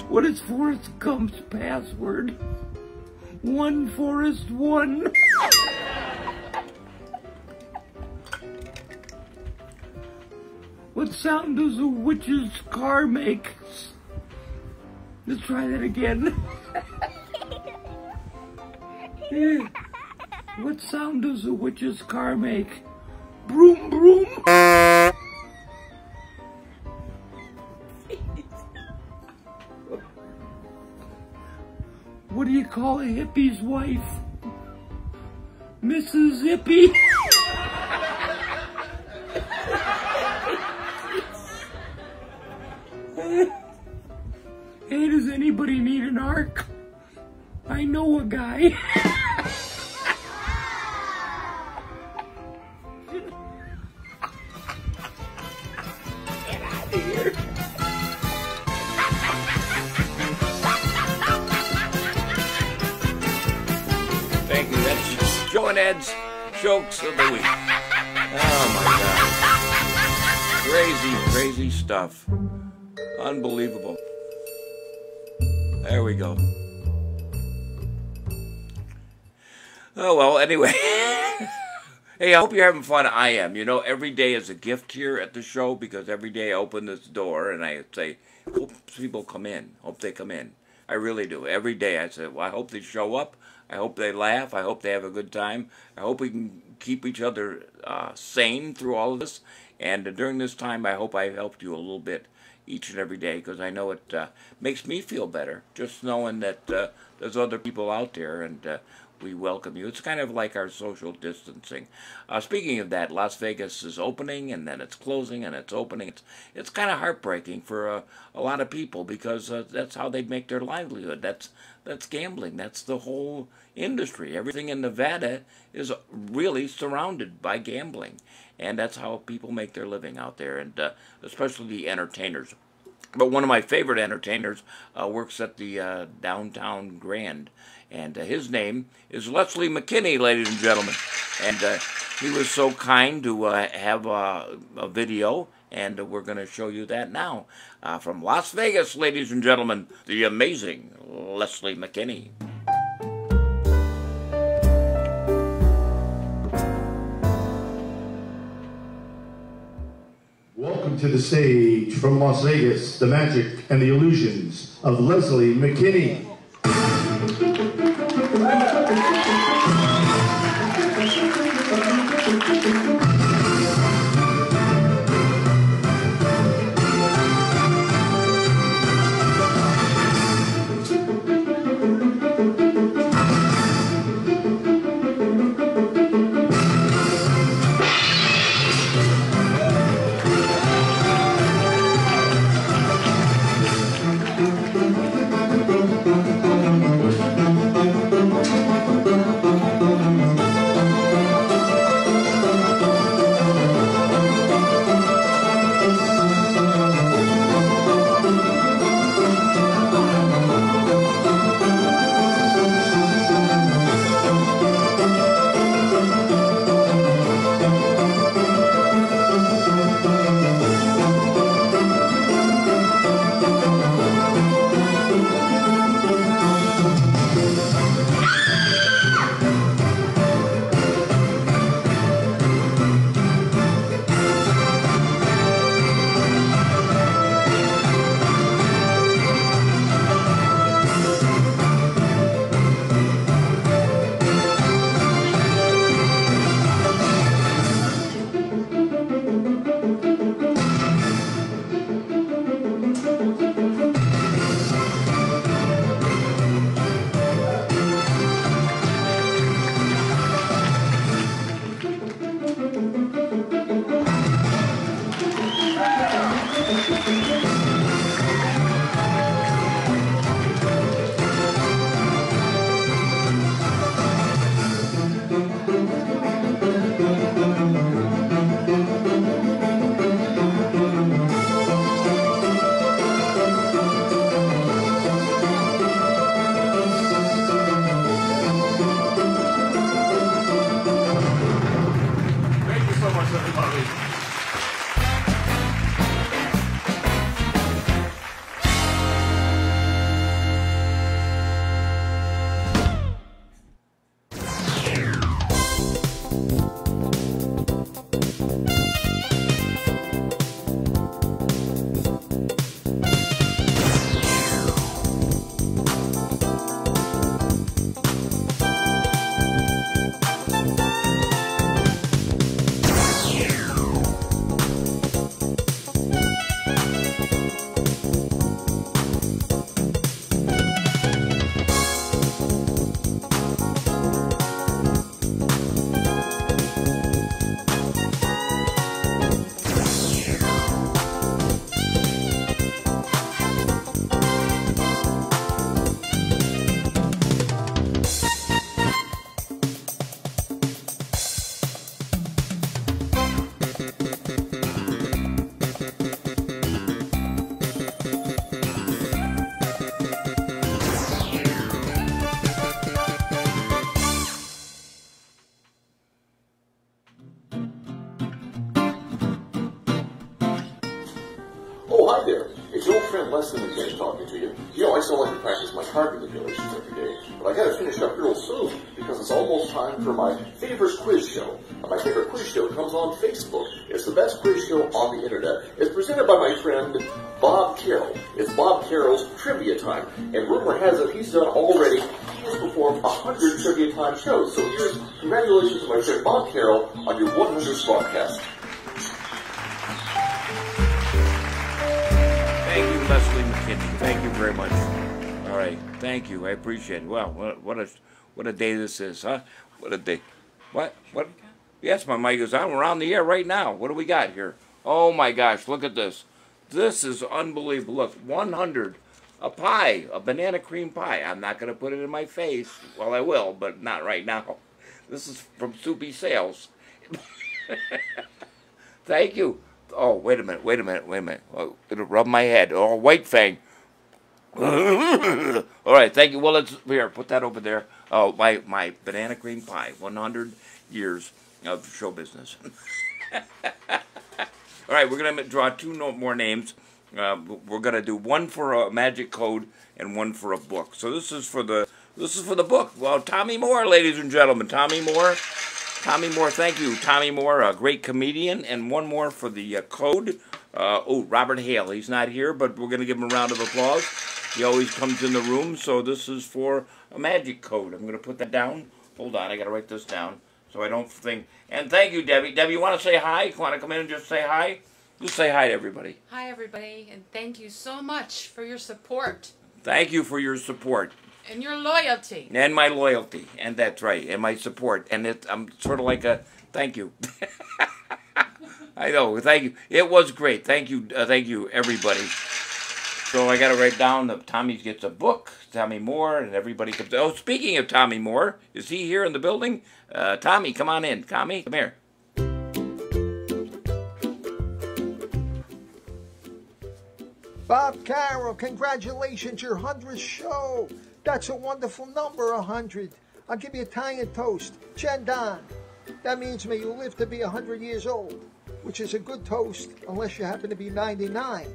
Speaker 8: What is Forrest Gump's password? 1 Forrest 1. What sound does a witch's car make? Let's try that again. Yeah. What sound does a witch's car make? Broom, broom. What do you call a hippie's wife? Mrs. Hippie. Hey, does anybody need an arc? I know a guy. Get out of here.
Speaker 5: Thank you. That's Joe and Ed's Jokes of the Week. Oh my God. Crazy, crazy stuff. Unbelievable. There we go. Oh, well, anyway. Hey, I hope you're having fun. I am. You know, every day is a gift here at the show because every day I open this door and I say, hope people come in. Hope they come in. I really do. Every day I say, well, I hope they show up. I hope they laugh. I hope they have a good time. I hope we can keep each other sane through all of this. And during this time, I hope I helped you a little bit each and every day because I know it makes me feel better just knowing that there's other people out there and we welcome you. It's kind of like our social distancing. Speaking of that, Las Vegas is opening, and then it's closing, and it's opening. It's kind of heartbreaking for a lot of people, because that's how they make their livelihood. That's gambling. That's the whole industry. Everything in Nevada is really surrounded by gambling, and that's how people make their living out there, and especially the entertainers. But one of my favorite entertainers works at the Downtown Grand, and his name is Leslie McKinney, ladies and gentlemen. And he was so kind to have a video, and we're going to show you that now. From Las Vegas, ladies and gentlemen, the amazing Leslie McKinney.
Speaker 16: Welcome to the stage from Las Vegas, the magic and the illusions of Leslie McKinney.
Speaker 17: Hi there, it's your old friend Leslie McKinney talking to you. You know, I still like to practice my card manipulations every day, but I gotta finish up real soon because it's almost time for my favorite quiz show. My favorite quiz show comes on Facebook. It's the best quiz show on the internet. It's presented by my friend Bob Carroll. It's Bob Carroll's Trivia Time, and rumor has it he's done already. He has performed 100 Trivia Time shows. So here's congratulations to my friend Bob Carroll on your 100th broadcast.
Speaker 5: Thank you, Leslie McKinney. Thank you very much. All right, thank you. I appreciate it. Wow,
Speaker 1: what a day this is, huh? What a day. What? Yes, my mic is on. We're on the air right now. What do we got here? Oh my gosh, look at this. This is unbelievable. Look, 100. A pie, a banana cream pie. I'm not going to put it in my face. Well, I will, but not right now. This is from Soupy Sales. Thank you. Oh, wait a minute. Oh, it'll rub my head. Oh, White Fang. All right, thank you. Well, let's here, put that over there. Oh, my banana cream pie. 100 years of show business. All right, we're going to draw two more names. We're going to do one for a magic code and one for a book. So this is for the book. Well, Tommy Moore, ladies and gentlemen. Tommy Moore, thank you. Tommy Moore, a great comedian. And one more for the code. Robert Hale. He's not here, but we're going to give him a round of applause. He always comes in the room. So this is for a magic code. I'm going to put that down. Hold on, I got to write this down so I don't think. And thank you, Debbie. Debbie, you want to say hi? You want to come in and just say hi? Just say hi to everybody.
Speaker 18: Hi, everybody, and thank you so much for your support.
Speaker 1: Thank you for your support.
Speaker 18: And your loyalty.
Speaker 1: And my loyalty. And that's right. And my support. And I'm sort of like a thank you. I know. Thank you. It was great. Thank you, everybody. So I got to write down that Tommy gets a book, Tommy Moore, and everybody comes. Oh, speaking of Tommy Moore, is he here in the building? Tommy, come on in. Tommy, come here.
Speaker 19: Bob Carroll, congratulations, your 100th show. That's a wonderful number, 100. I'll give you Italian toast, Cendon. That means may you live to be 100 years old, which is a good toast unless you happen to be 99.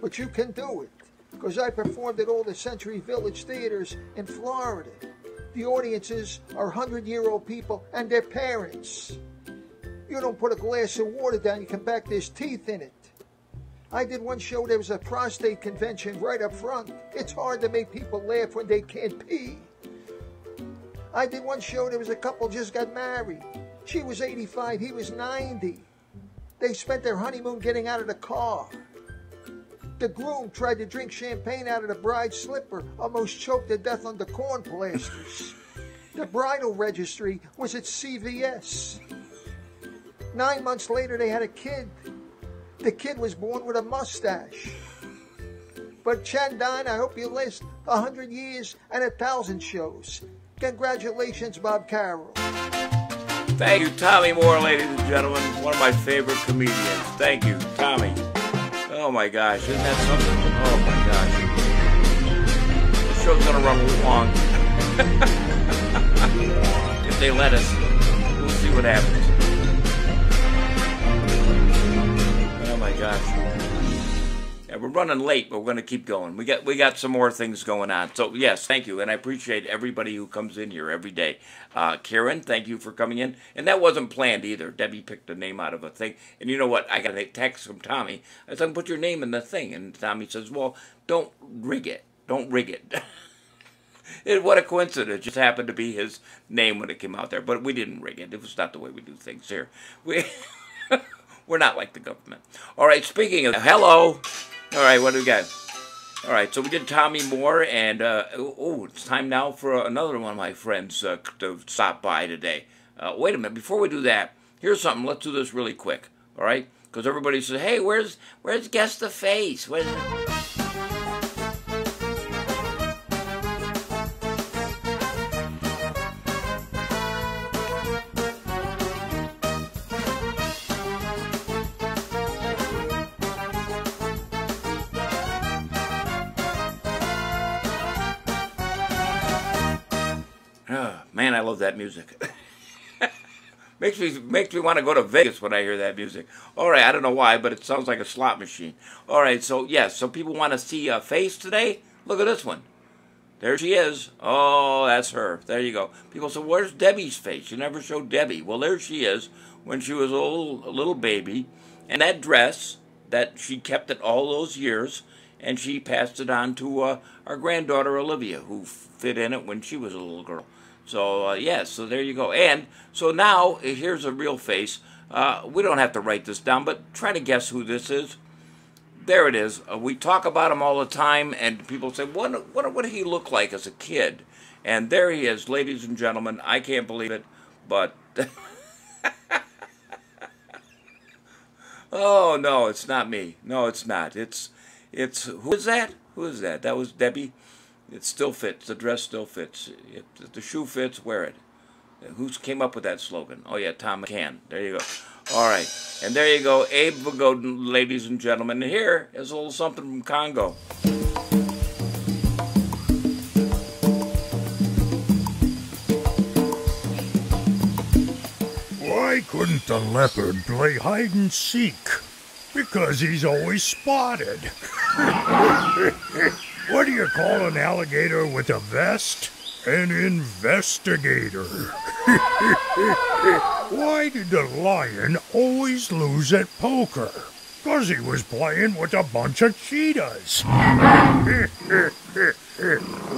Speaker 19: But you can do it, because I performed at all the Century Village theaters in Florida. The audiences are 100-year-old people and their parents. You don't put a glass of water down, you can back there's teeth in it. I did one show, there was a prostate convention right up front. It's hard to make people laugh when they can't pee. I did one show, there was a couple just got married. She was 85, he was 90. They spent their honeymoon getting out of the car. The groom tried to drink champagne out of the bride's slipper, almost choked to death on the corn plasters. The bridal registry was at CVS. 9 months later, they had a kid. The kid was born with a mustache. But Cendon, I hope you last 100 years and 1,000 shows. Congratulations, Bob Carroll.
Speaker 1: Thank you, Tommy Moore, ladies and gentlemen. One of my favorite comedians. Thank you, Tommy. Oh my gosh, isn't that something? Oh my gosh. The show's gonna run a little long. If they let us, we'll see what happens. Oh my gosh. Yeah, we're running late, but we're going to keep going. We got some more things going on. So, yes, thank you. And I appreciate everybody who comes in here every day. Karen, thank you for coming in. And that wasn't planned either. Debbie picked a name out of a thing. And you know what? I got a text from Tommy. I said, put your name in the thing. And Tommy says, well, don't rig it. Don't rig it. What a coincidence. It just happened to be his name when it came out there. But we didn't rig it. It was not the way we do things here. We're not like the government. All right, speaking of hello. All right, what do we got? All right, so we did Tommy Moore, and it's time now for another one of my friends to stop by today. Wait a minute, before we do that, here's something. Let's do this really quick, all right? Because everybody says, hey, where's Guess the Face? Where's... Man, I love that music. makes me want to go to Vegas when I hear that music. All right, I don't know why, but it sounds like a slot machine. All right, so yes, so people want to see a face today. Look at this one. There she is. Oh, that's her. There you go. People say, "Where's Debbie's face? You never showed Debbie." Well, there she is when she was a little baby, and that dress that she kept it all those years, and she passed it on to our granddaughter Olivia, who fit in it when she was a little girl. So, yes, so there you go. And so now, here's a real face. We don't have to write this down, but try to guess who this is. There it is. We talk about him all the time, and people say, what did he look like as a kid?
Speaker 5: And there he is, ladies and gentlemen. I can't believe it, but... Oh, no, it's not me. No, it's not. It's who is that? Who is that? That was Debbie. It still fits. The dress still fits. If the shoe fits, wear it. Who came up with that slogan? Oh, yeah, Tom McCann. There you go. All right. And there you go, Abe Vigoda, ladies and gentlemen. And here is a little something from Congo.
Speaker 4: Why couldn't the leopard play hide and seek? Because he's always spotted. What do you call an alligator with a vest? An investigator. Why did the lion always lose at poker? 'Cause he was playing with a bunch of cheetahs.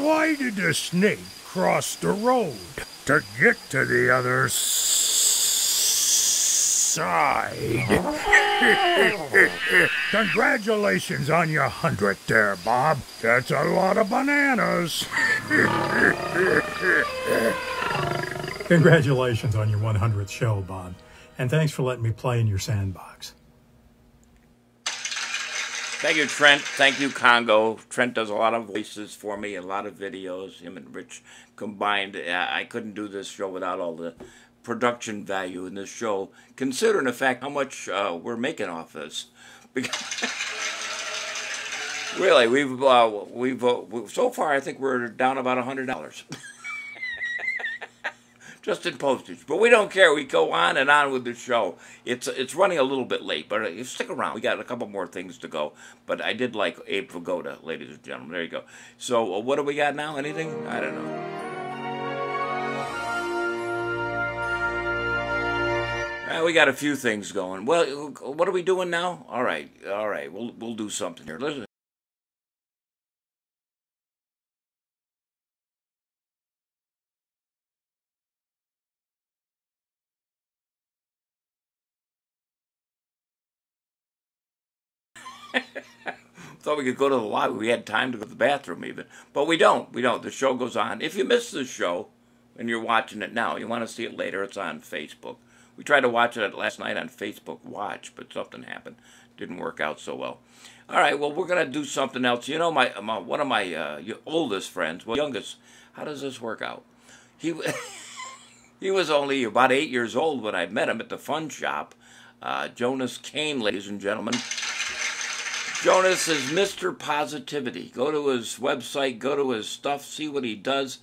Speaker 4: Why did the snake cross the road? To get to the other side. Congratulations on your 100th there, Bob. That's a lot of bananas.
Speaker 10: Congratulations on your 100th show, Bob. And thanks for letting me play in your sandbox.
Speaker 5: Thank you, Trent. Thank you, Congo. Trent does a lot of voices for me, a lot of videos. Him and Rich combined. I couldn't do this show without all the production value in this show, considering the fact how much we're making off this. Really, we've so far I think we're down about $100. Just in postage, but we don't care. We go on and on with the show. It's running a little bit late, but stick around. We got a couple more things to go. But I did like Abe Vigoda, ladies and gentlemen. There you go. So what do we got now? Anything? I don't know. We got a few things going. Well, what are we doing now? All right. We'll do something here. Listen. Thought we could go to the lobby. We had time to go to the bathroom even. But we don't. The show goes on. If you missed the show and you're watching it now, you want to see it later, it's on Facebook. We tried to watch it last night on Facebook Watch, but something happened. Didn't work out so well. All right, well, we're going to do something else. You know, one of my oldest friends, well, youngest, how does this work out? He was only about 8 years old when I met him at the fun shop. Jonas Kane, ladies and gentlemen. Jonas is Mr. Positivity. Go to his website, go to his stuff, see what he does.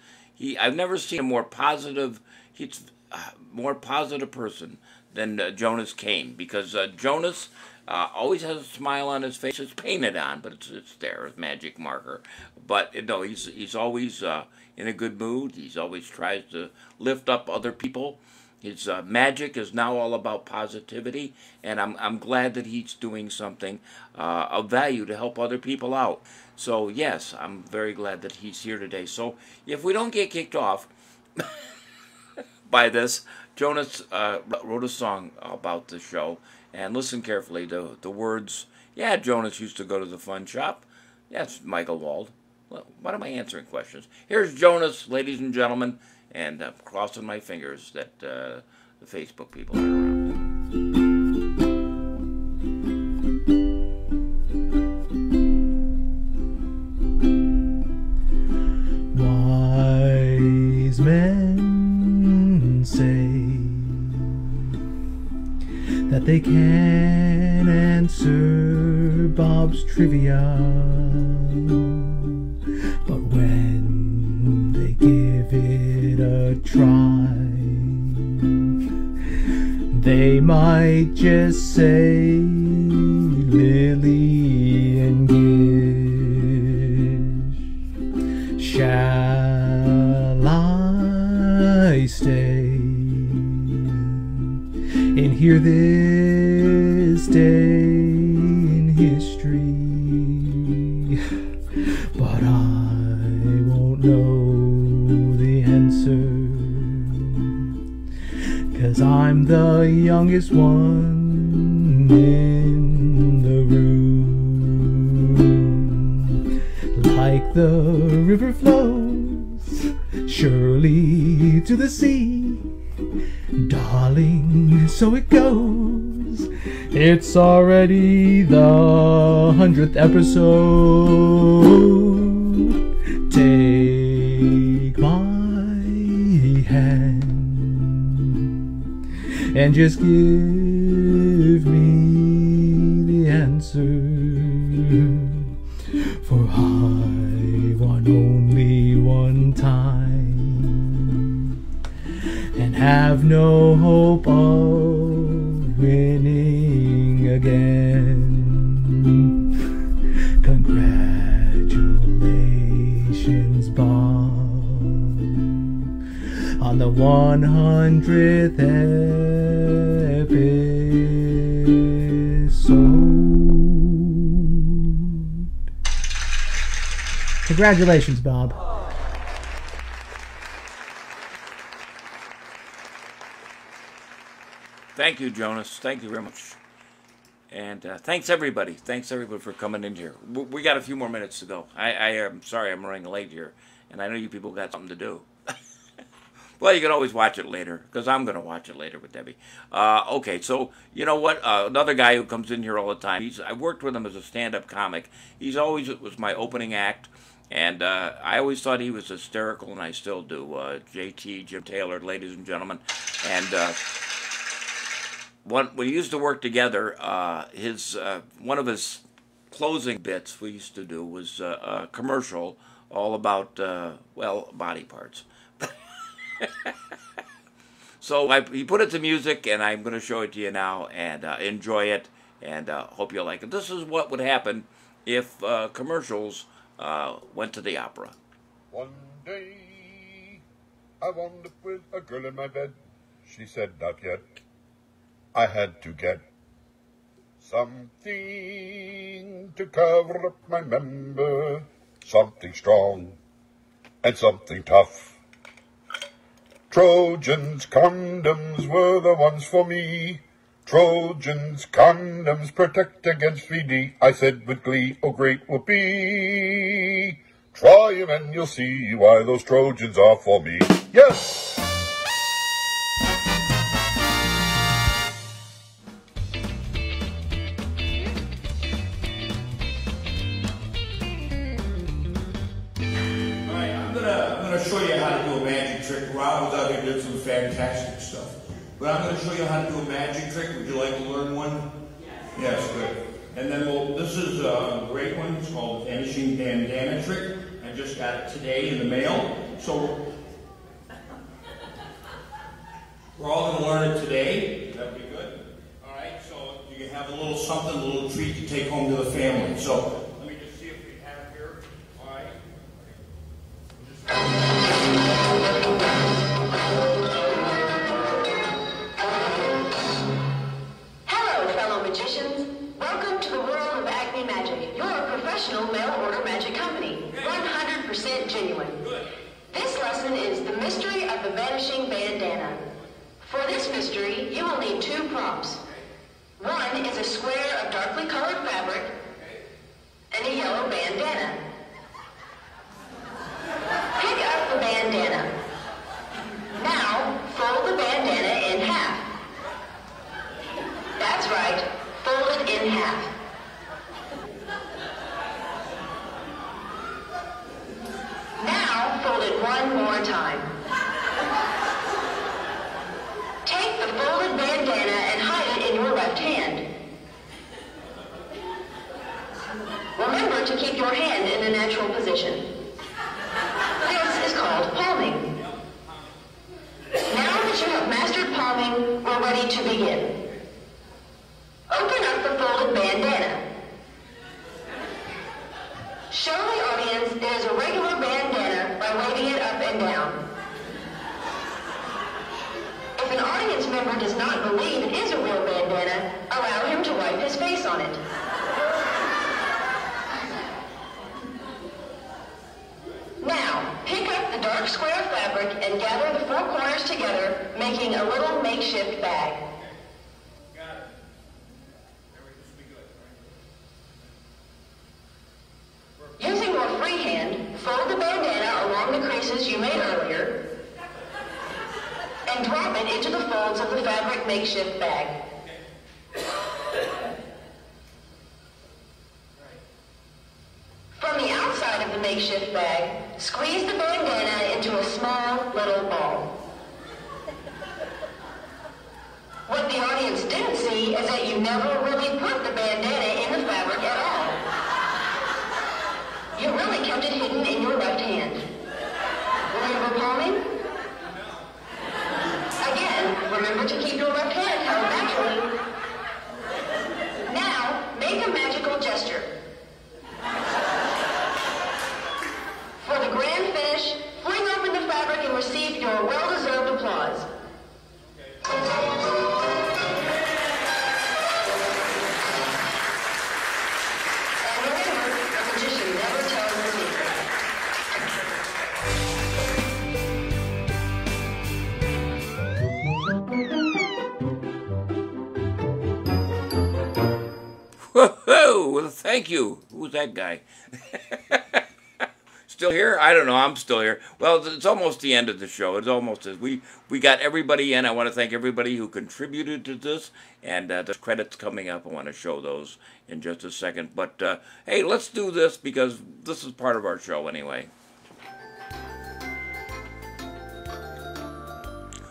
Speaker 5: I've never seen a more positive, he's a more positive person than Jonas Kane, because Jonas always has a smile on his face. It's painted on, but it's there, it's magic marker. But no, he's always in a good mood. He's always tries to lift up other people. His magic is now all about positivity, and I'm glad that he's doing something of value to help other people out. So yes, I'm very glad that he's here today. So if we don't get kicked off by this, Jonas wrote a song about the show, and listen carefully to the words. Yeah, Jonas used to go to the fun shop. That's Michael Wald. Well, what am I answering questions? Here's Jonas, ladies and gentlemen. And crossing my fingers that the Facebook people are around.
Speaker 11: Wise men say that they can answer Bob's trivia, but when they give it a try, they might just say Lily and Gish. Shall I stay and hear this day in history? But I won't know the answer, 'cause I'm the youngest one in the room. Like the river flows, surely to the sea. Darling, so it goes. It's already the 100th episode. Take my hand and just give me the answer. For I won only one time and have no hope of winning again. Congratulations, Bob, on the 100th episode. Congratulations, Bob.
Speaker 1: Thank you, Jonas. Thank you very much. And thanks, everybody. Thanks, everybody, for coming in here. We got a few more minutes to go. I am sorry I'm running late here, and I know you people got something to do. Well, you can always watch it later, because I'm going to watch it later with Debbie. Okay, so you know what? Another guy who comes in here all the time. I worked with him as a stand-up comic. It was my opening act, and I always thought he was hysterical, and I still do. JT, Jim Taylor, ladies and gentlemen. And when we used to work together, one of his closing bits we used to do was a commercial all about, well, body parts. So he put it to music, and I'm going to show it to you now, and enjoy it, and hope you like it. This is what would happen if commercials went to the opera.
Speaker 20: One day, I wound up with a girl in my bed. She said, not yet. I had to get something to cover up my member, something strong and something tough. Trojans condoms were the ones for me. Trojans condoms protect against 3D. I said with glee, oh great whoopee. Try 'em and you'll see why those Trojans are for me. Yes!
Speaker 21: Show you how to do a magic trick. Rob was out here doing some fantastic stuff. But I'm going to show you how to do a magic trick. Would you like to learn one? Yes, good. And then this is a great one. It's called the Vanishing Bandana Trick. I just got it today in the mail. So we're all going to learn it today. That'd be good. All right, so you can have a little something, a little treat to take home to the family. So let me just see if we have it here. All right.
Speaker 22: Hello, fellow magicians. Welcome to the world of Acme Magic, your professional mail-order magic company. 100% genuine. This lesson is the mystery of the vanishing bandana. For this mystery, you will need 2 prompts. One is a square of darkly colored fabric and a yellow bandana. Pick up the bandana. Now, fold the bandana in half. That's right, fold it in half. Now, fold it one more time. Take the folded bandana and hide it in your left hand. Remember to keep your hand in a natural position. This is called palming. Now that you have mastered palming, we're ready to begin. Open up the folded bandana. Show the audience it is a regular bandana by waving it up and down. If an audience member does not believe it is a real bandana, allow him to wipe his face on it. Now, pick up the dark square of fabric and gather the 4 corners together, making a little makeshift bag. Using your free hand, fold the bandana along the creases you made earlier, and drop it into the folds of the fabric makeshift bag. From the outside of the makeshift bag, squeeze the bandana into a small little ball. What the audience didn't see is that you never really put the bandana in the fabric at all. You really kept it hidden in your left hand. Remember palming? Again, remember to keep your left hand held naturally. Now, make a magical gesture. For the grand finish, fling open the fabric and receive your well-deserved applause. And remember, the magician never tells the secret.
Speaker 1: Whoa! Well, thank you. Who's that guy? Still here? I don't know. I'm still here. Well, it's almost the end of the show. It's almost we got everybody in. I want to thank everybody who contributed to this, and the credits coming up. I want to show those in just a second. But hey, let's do this because this is part of our show anyway.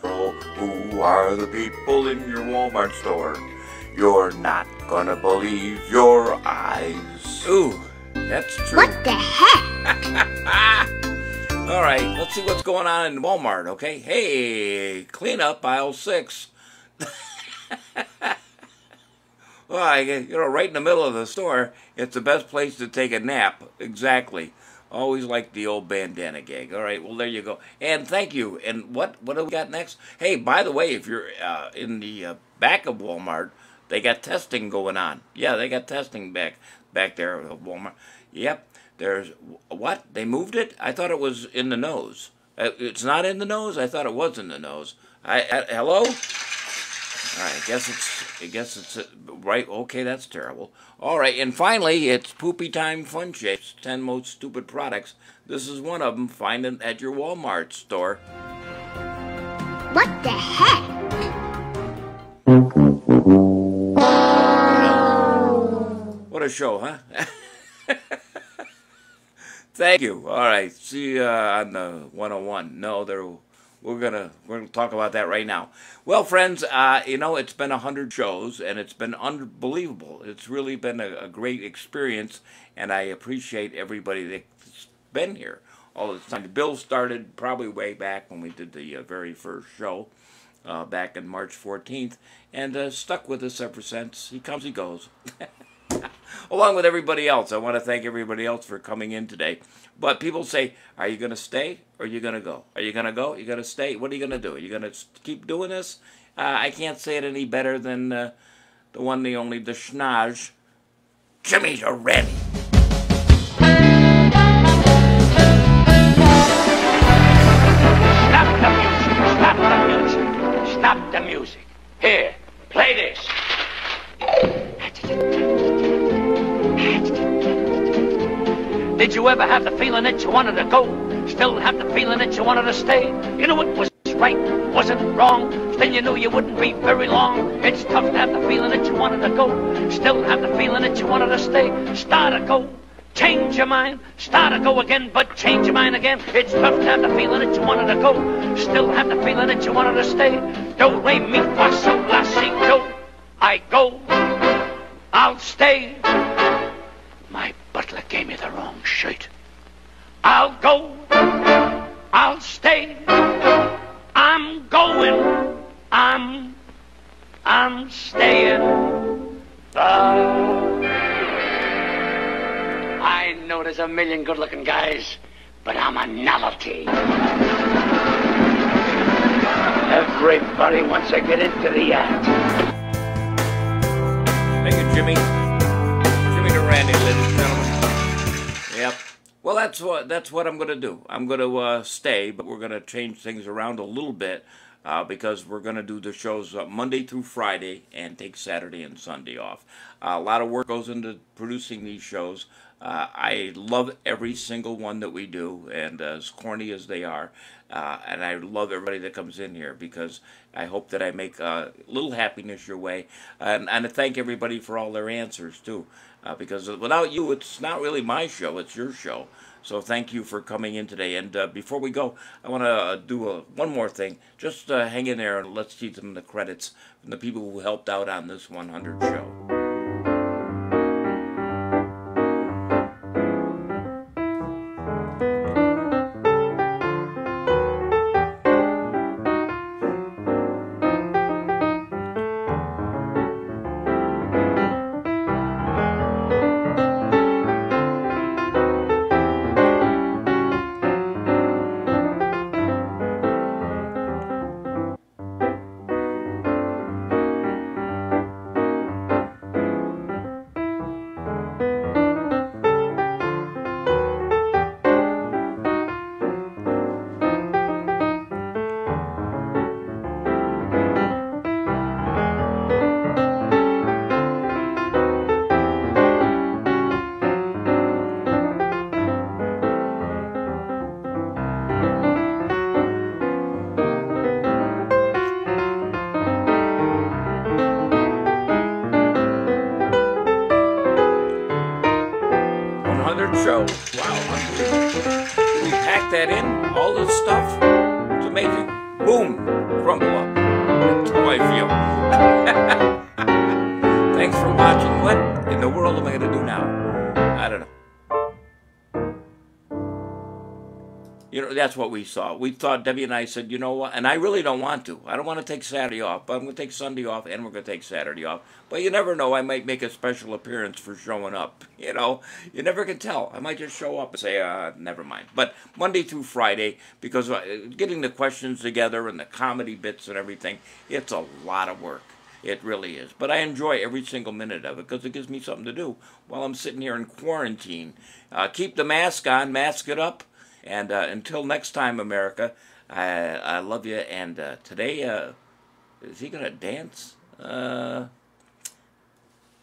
Speaker 1: Oh, who are the people in your Walmart store? You're not gonna believe your eyes. Ooh. That's true.
Speaker 12: What the heck?
Speaker 1: All right, let's see what's going on in Walmart, okay? Hey, clean up aisle 6. Well, you know, right in the middle of the store, it's the best place to take a nap. Exactly. Always like the old bandana gag. All right, well, there you go. And thank you. And what do we got next? Hey, by the way, if you're in the back of Walmart, they got testing going on. Yeah, they got testing back there at Walmart. Yep, there's, what? They moved it? I thought it was in the nose. It's not in the nose? I thought it was in the nose. Hello? All right, I guess it's right. Okay, that's terrible. All right, and finally, it's Poopy Time Fun Shapes, 10 most stupid products. This is one of them. Find it at your Walmart store.
Speaker 12: What the heck?
Speaker 1: What a show, huh? Thank you. All right. See you on the 101. No, we're gonna talk about that right now. Well, friends, you know, it's been 100 shows, and it's been unbelievable. It's really been a great experience, and I appreciate everybody that's been here all this time. Bill started probably way back when we did the very first show back in March 14th, and stuck with us ever since. He comes, he goes. Along with everybody else. I want to thank everybody else for coming in today. But people say, are you going to stay or are you going to go? Are you going to go? Are you going to stay? What are you going to do? Are you going to keep doing this? I can't say it any better than the one, the only, the schnoz, Jimmy the Red.
Speaker 3: Stop the music. Stop the music. Stop the music. Here, play this. Did you ever have the feeling that you wanted to go? Still have the feeling that you wanted to stay? You know it was right, wasn't wrong. Still you knew you wouldn't be very long. It's tough to have the feeling that you wanted to go. Still have the feeling that you wanted to stay. Start to go, change your mind. Start to go again, but change your mind again. It's tough to have the feeling that you wanted to go. Still have the feeling that you wanted to stay. Do, re, mi, fa, sol, la, si, do. I go, I'll stay. My butler gave me the wrong shirt. I'll go, I'll stay. I'm going, I'm staying. I know there's a million good-looking guys, but I'm a novelty. Everybody wants to get into the act.
Speaker 1: Thank you, Jimmy. Jimmy to Randy, ladies and gentlemen. Yep. Well, that's what I'm going to do. I'm going to stay, but we're going to change things around a little bit. because we're going to do the shows Monday through Friday and take Saturday and Sunday off. A lot of work goes into producing these shows. I love every single one that we do, and as corny as they are, and I love everybody that comes in here, because I hope that I make a little happiness your way, and I thank everybody for all their answers too, because without you, it's not really my show, it's your show. So thank you for coming in today. And before we go, I want to do one more thing. Just hang in there and let's see some of the credits from the people who helped out on this 100 show. Show. Wow, we packed that in, all this stuff. It's amazing. Boom, crumble up. That's how I feel. Thanks for watching. What in the world am I going to do now? I don't know. You know, that's what we saw. We thought, Debbie and I said, you know what, and I really don't want to. I don't want to take Saturday off, but I'm going to take Sunday off, and we're going to take Saturday off. But you never know, I might make a special appearance for showing up. You know, you never can tell. I might just show up and say, never mind. But Monday through Friday, because getting the questions together and the comedy bits and everything, it's a lot of work. It really is. But I enjoy every single minute of it because it gives me something to do while I'm sitting here in quarantine. Keep the mask on, mask it up. And until next time, America, I love you. And today, is he going to dance? Have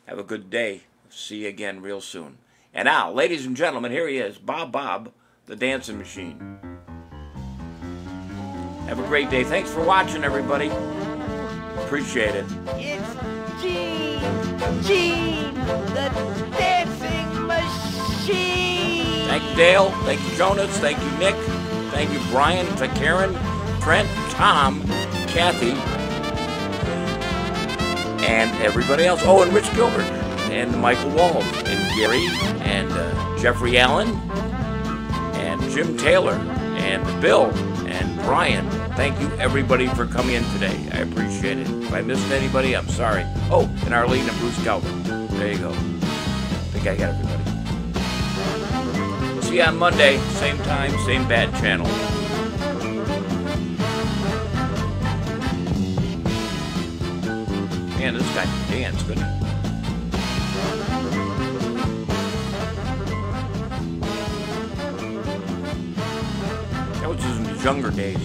Speaker 1: a good day. See you again real soon. And now, ladies and gentlemen, here he is, Bob, the dancing machine. Have a great day. Thanks for watching, everybody. Appreciate it.
Speaker 7: It's Gene, the dancing machine.
Speaker 1: Thank you, Dale. Thank you, Jonas. Thank you, Nick. Thank you, Brian, to Karen, Trent, Tom, Kathy, and everybody else. Oh, and Rich Gilbert, and Michael Wall, and Gary, and Jeffrey Allen, and Jim Taylor, and Bill, and Brian. Thank you, everybody, for coming in today. I appreciate it. If I missed anybody, I'm sorry. Oh, and Arlene and Bruce Calvin. There you go. I think I got everybody. See you on Monday, same time, same bad channel. Man, this guy can dance, couldn't he? That was in his younger days.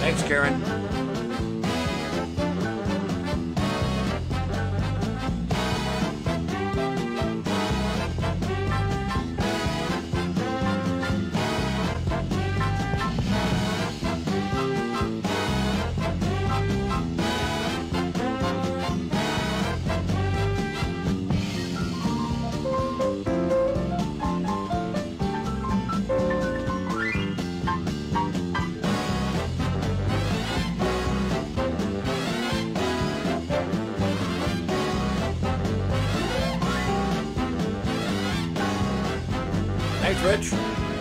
Speaker 1: Thanks, Karen. Thanks, Rich.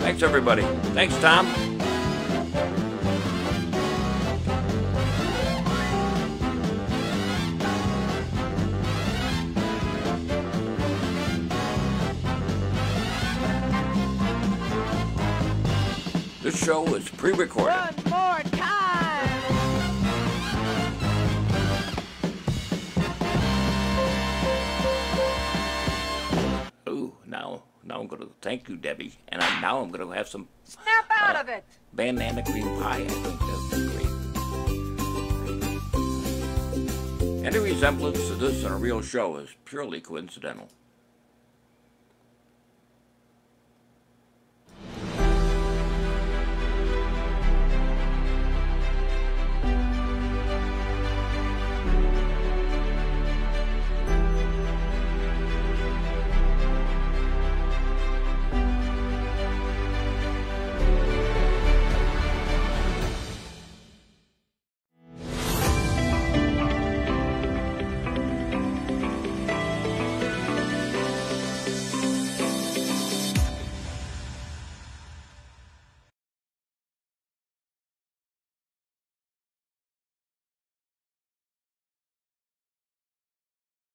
Speaker 1: Thanks, everybody. Thanks, Tom. This show is pre-recorded.
Speaker 7: One more time.
Speaker 5: Now I'm going to thank you, Debbie. And now I'm going to have some
Speaker 7: Snap out of it.
Speaker 5: banana cream pie. I think that would be great. Any resemblance to this and a real show is purely coincidental.